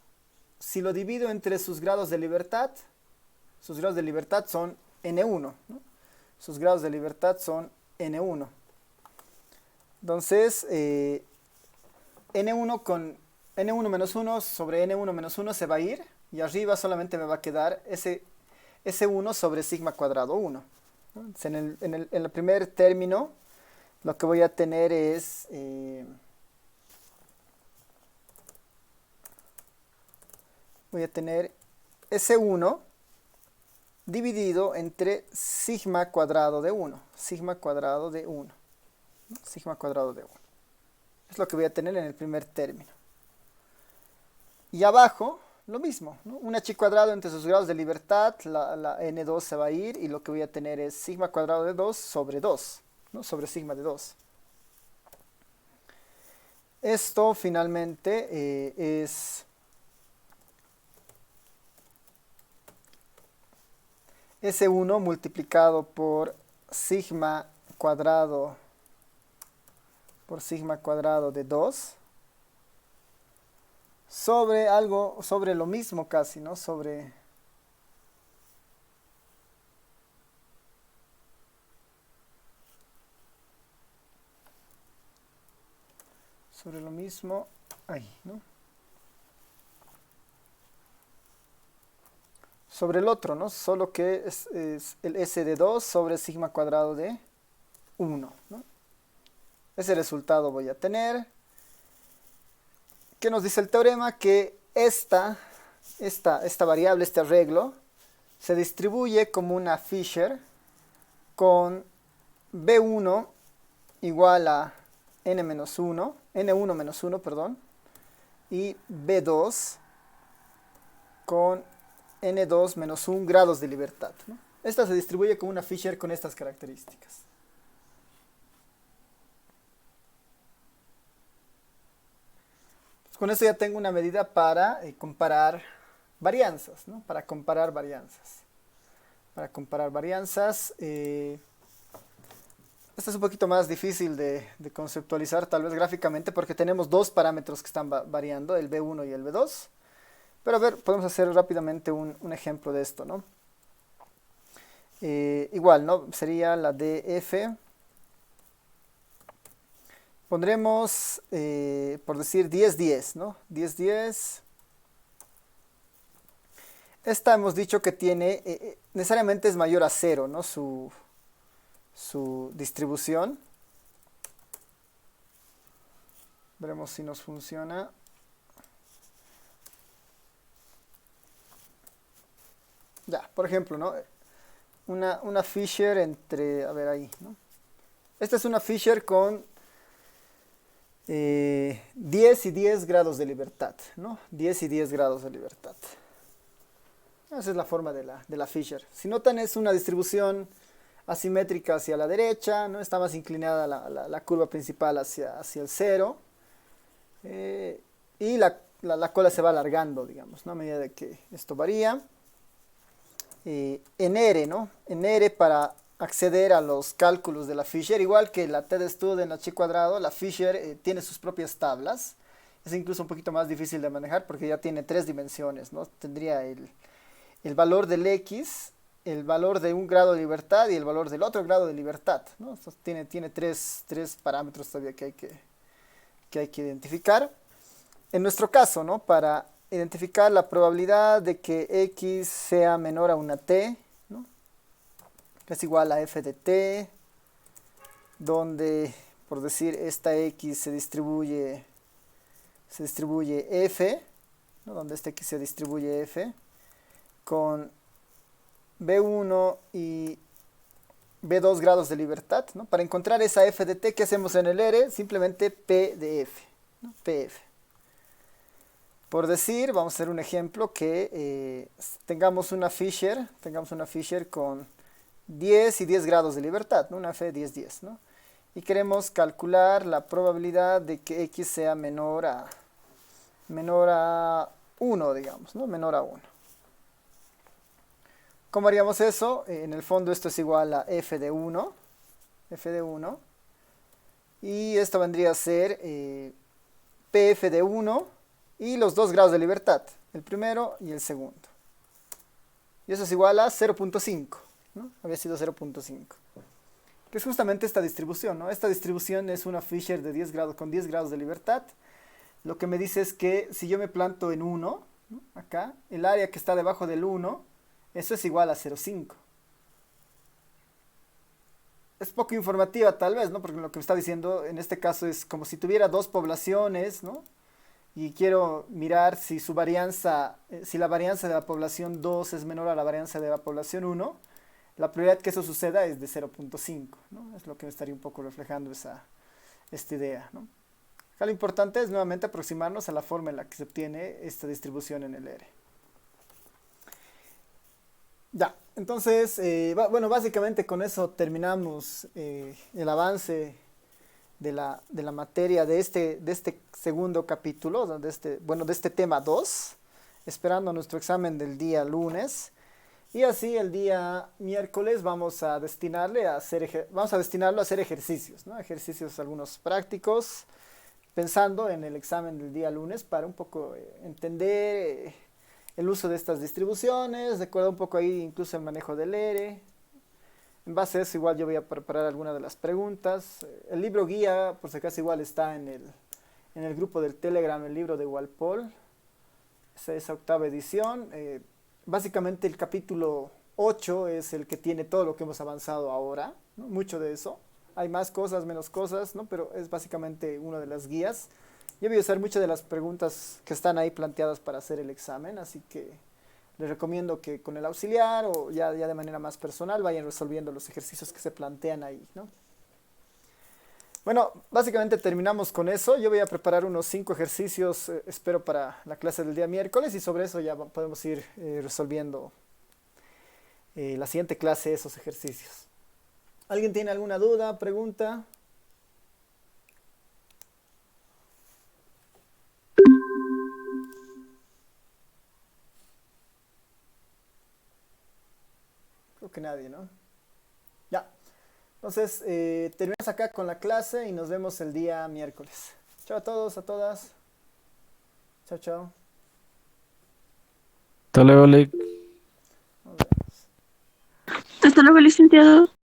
Si lo divido entre sus grados de libertad son n1, ¿no? Sus grados de libertad son n1. Entonces, n1 con n1 menos 1 sobre n1 menos 1 se va a ir, y arriba solamente me va a quedar ese 1 sobre sigma cuadrado 1. En el primer término, lo que voy a tener es voy a tener S1 dividido entre sigma cuadrado de 1. Sigma cuadrado de 1. ¿No? Sigma cuadrado de 1. Es lo que voy a tener en el primer término. Y abajo, lo mismo, ¿no? Un h cuadrado entre sus grados de libertad, la n2 se va a ir, y lo que voy a tener es sigma cuadrado de 2 sobre 2, ¿no? Sobre sigma de 2. Esto finalmente es S1 multiplicado por sigma cuadrado de 2 sobre algo, sobre lo mismo casi, ¿no? Sobre lo mismo, ahí, ¿no? Sobre el otro, ¿no? Solo que es el S de 2 sobre sigma cuadrado de 1, ¿no? Ese resultado voy a tener. ¿Qué nos dice el teorema? Que esta variable, este arreglo, se distribuye como una Fisher con B1 igual a n-1, n1 menos 1, perdón, y B2 con n2 menos 1 grados de libertad, ¿no? Esta se distribuye como una Fisher con estas características. Con esto ya tengo una medida para comparar varianzas, ¿no? Para comparar varianzas. Esta es un poquito más difícil de conceptualizar, tal vez gráficamente, porque tenemos dos parámetros que están variando, el B1 y el B2. Pero a ver, podemos hacer rápidamente un ejemplo de esto, ¿no? Igual, ¿no? Sería la df. Pondremos, por decir, 10-10, ¿no? 10-10. Esta hemos dicho que tiene, necesariamente es mayor a 0, ¿no? Su distribución. Veremos si nos funciona. Ya, por ejemplo, ¿no? Una Fisher entre, a ver ahí, ¿no? Esta es una Fisher con 10 y 10 grados de libertad, ¿no? 10 y 10 grados de libertad. Esa es la forma de la Fisher. Si notan, es una distribución asimétrica hacia la derecha, ¿no? Está más inclinada la curva principal hacia el 0. Y la cola se va alargando, digamos, ¿no? A medida de que esto varía. en R, ¿no? En R para acceder a los cálculos de la Fisher, igual que la TDStud en H cuadrado, la Fisher tiene sus propias tablas. Es incluso un poquito más difícil de manejar porque ya tiene tres dimensiones, ¿no? Tendría el valor del X, el valor de un grado de libertad y el valor del otro grado de libertad, ¿no? Entonces tiene tres parámetros todavía que hay que identificar. En nuestro caso, ¿no? Para identificar la probabilidad de que X sea menor a una T, ¿no? Que es igual a f de T, donde, por decir, esta X se distribuye F, ¿no? Donde esta X se distribuye F, con B1 y B2 grados de libertad, ¿no? Para encontrar esa f de t, ¿qué hacemos en el R? Simplemente P de f, ¿no? PF. Por decir, vamos a hacer un ejemplo que tengamos una Fisher con 10 y 10 grados de libertad, ¿no? Una F de 10, 10, ¿no? Y queremos calcular la probabilidad de que X sea menor a 1, digamos, ¿no? Menor a 1. ¿Cómo haríamos eso? En el fondo esto es igual a f de 1, y esto vendría a ser pf de 1 y los dos grados de libertad, el primero y el segundo. Y eso es igual a 0.5, ¿no? Había sido 0.5. Que es justamente esta distribución, ¿no? Esta distribución es una Fisher de 10 grados con 10 grados de libertad. Lo que me dice es que si yo me planto en 1, ¿no? Acá, el área que está debajo del 1, eso es igual a 0.5. Es poco informativa tal vez, ¿no? Porque lo que me está diciendo en este caso es como si tuviera dos poblaciones, ¿no? Y quiero mirar si su varianza, si la varianza de la población 2 es menor a la varianza de la población 1, la probabilidad que eso suceda es de 0.5, ¿no? Es lo que me estaría un poco reflejando esta idea, ¿no? Acá lo importante es nuevamente aproximarnos a la forma en la que se obtiene esta distribución en el R. Ya, entonces, bueno, básicamente con eso terminamos el avance de la materia de este segundo capítulo, de este tema 2, esperando nuestro examen del día lunes. Y así el día miércoles vamos a destinarlo a hacer ejercicios, ¿no? Ejercicios algunos prácticos, pensando en el examen del día lunes para un poco entender el uso de estas distribuciones, recuerda un poco ahí incluso el manejo del R. En base a eso igual yo voy a preparar algunas de las preguntas. El libro guía, por si acaso igual está en el grupo del Telegram, el libro de Walpole. Esa es octava edición. Básicamente el capítulo 8 es el que tiene todo lo que hemos avanzado ahora, ¿no? Mucho de eso. Hay más cosas, menos cosas, ¿no? Pero es básicamente una de las guías. Yo voy a usar muchas de las preguntas que están ahí planteadas para hacer el examen, así que les recomiendo que con el auxiliar o ya de manera más personal vayan resolviendo los ejercicios que se plantean ahí, ¿no? Bueno, básicamente terminamos con eso. Yo voy a preparar unos 5 ejercicios, espero para la clase del día miércoles, y sobre eso ya podemos ir resolviendo la siguiente clase esos ejercicios. ¿Alguien tiene alguna duda, pregunta? Creo que nadie, ¿no? Ya. Entonces, terminamos acá con la clase y nos vemos el día miércoles. Chao a todos, a todas. Chao, chao. Hasta luego, Lick. Nos vemos. Hasta luego, licenciado.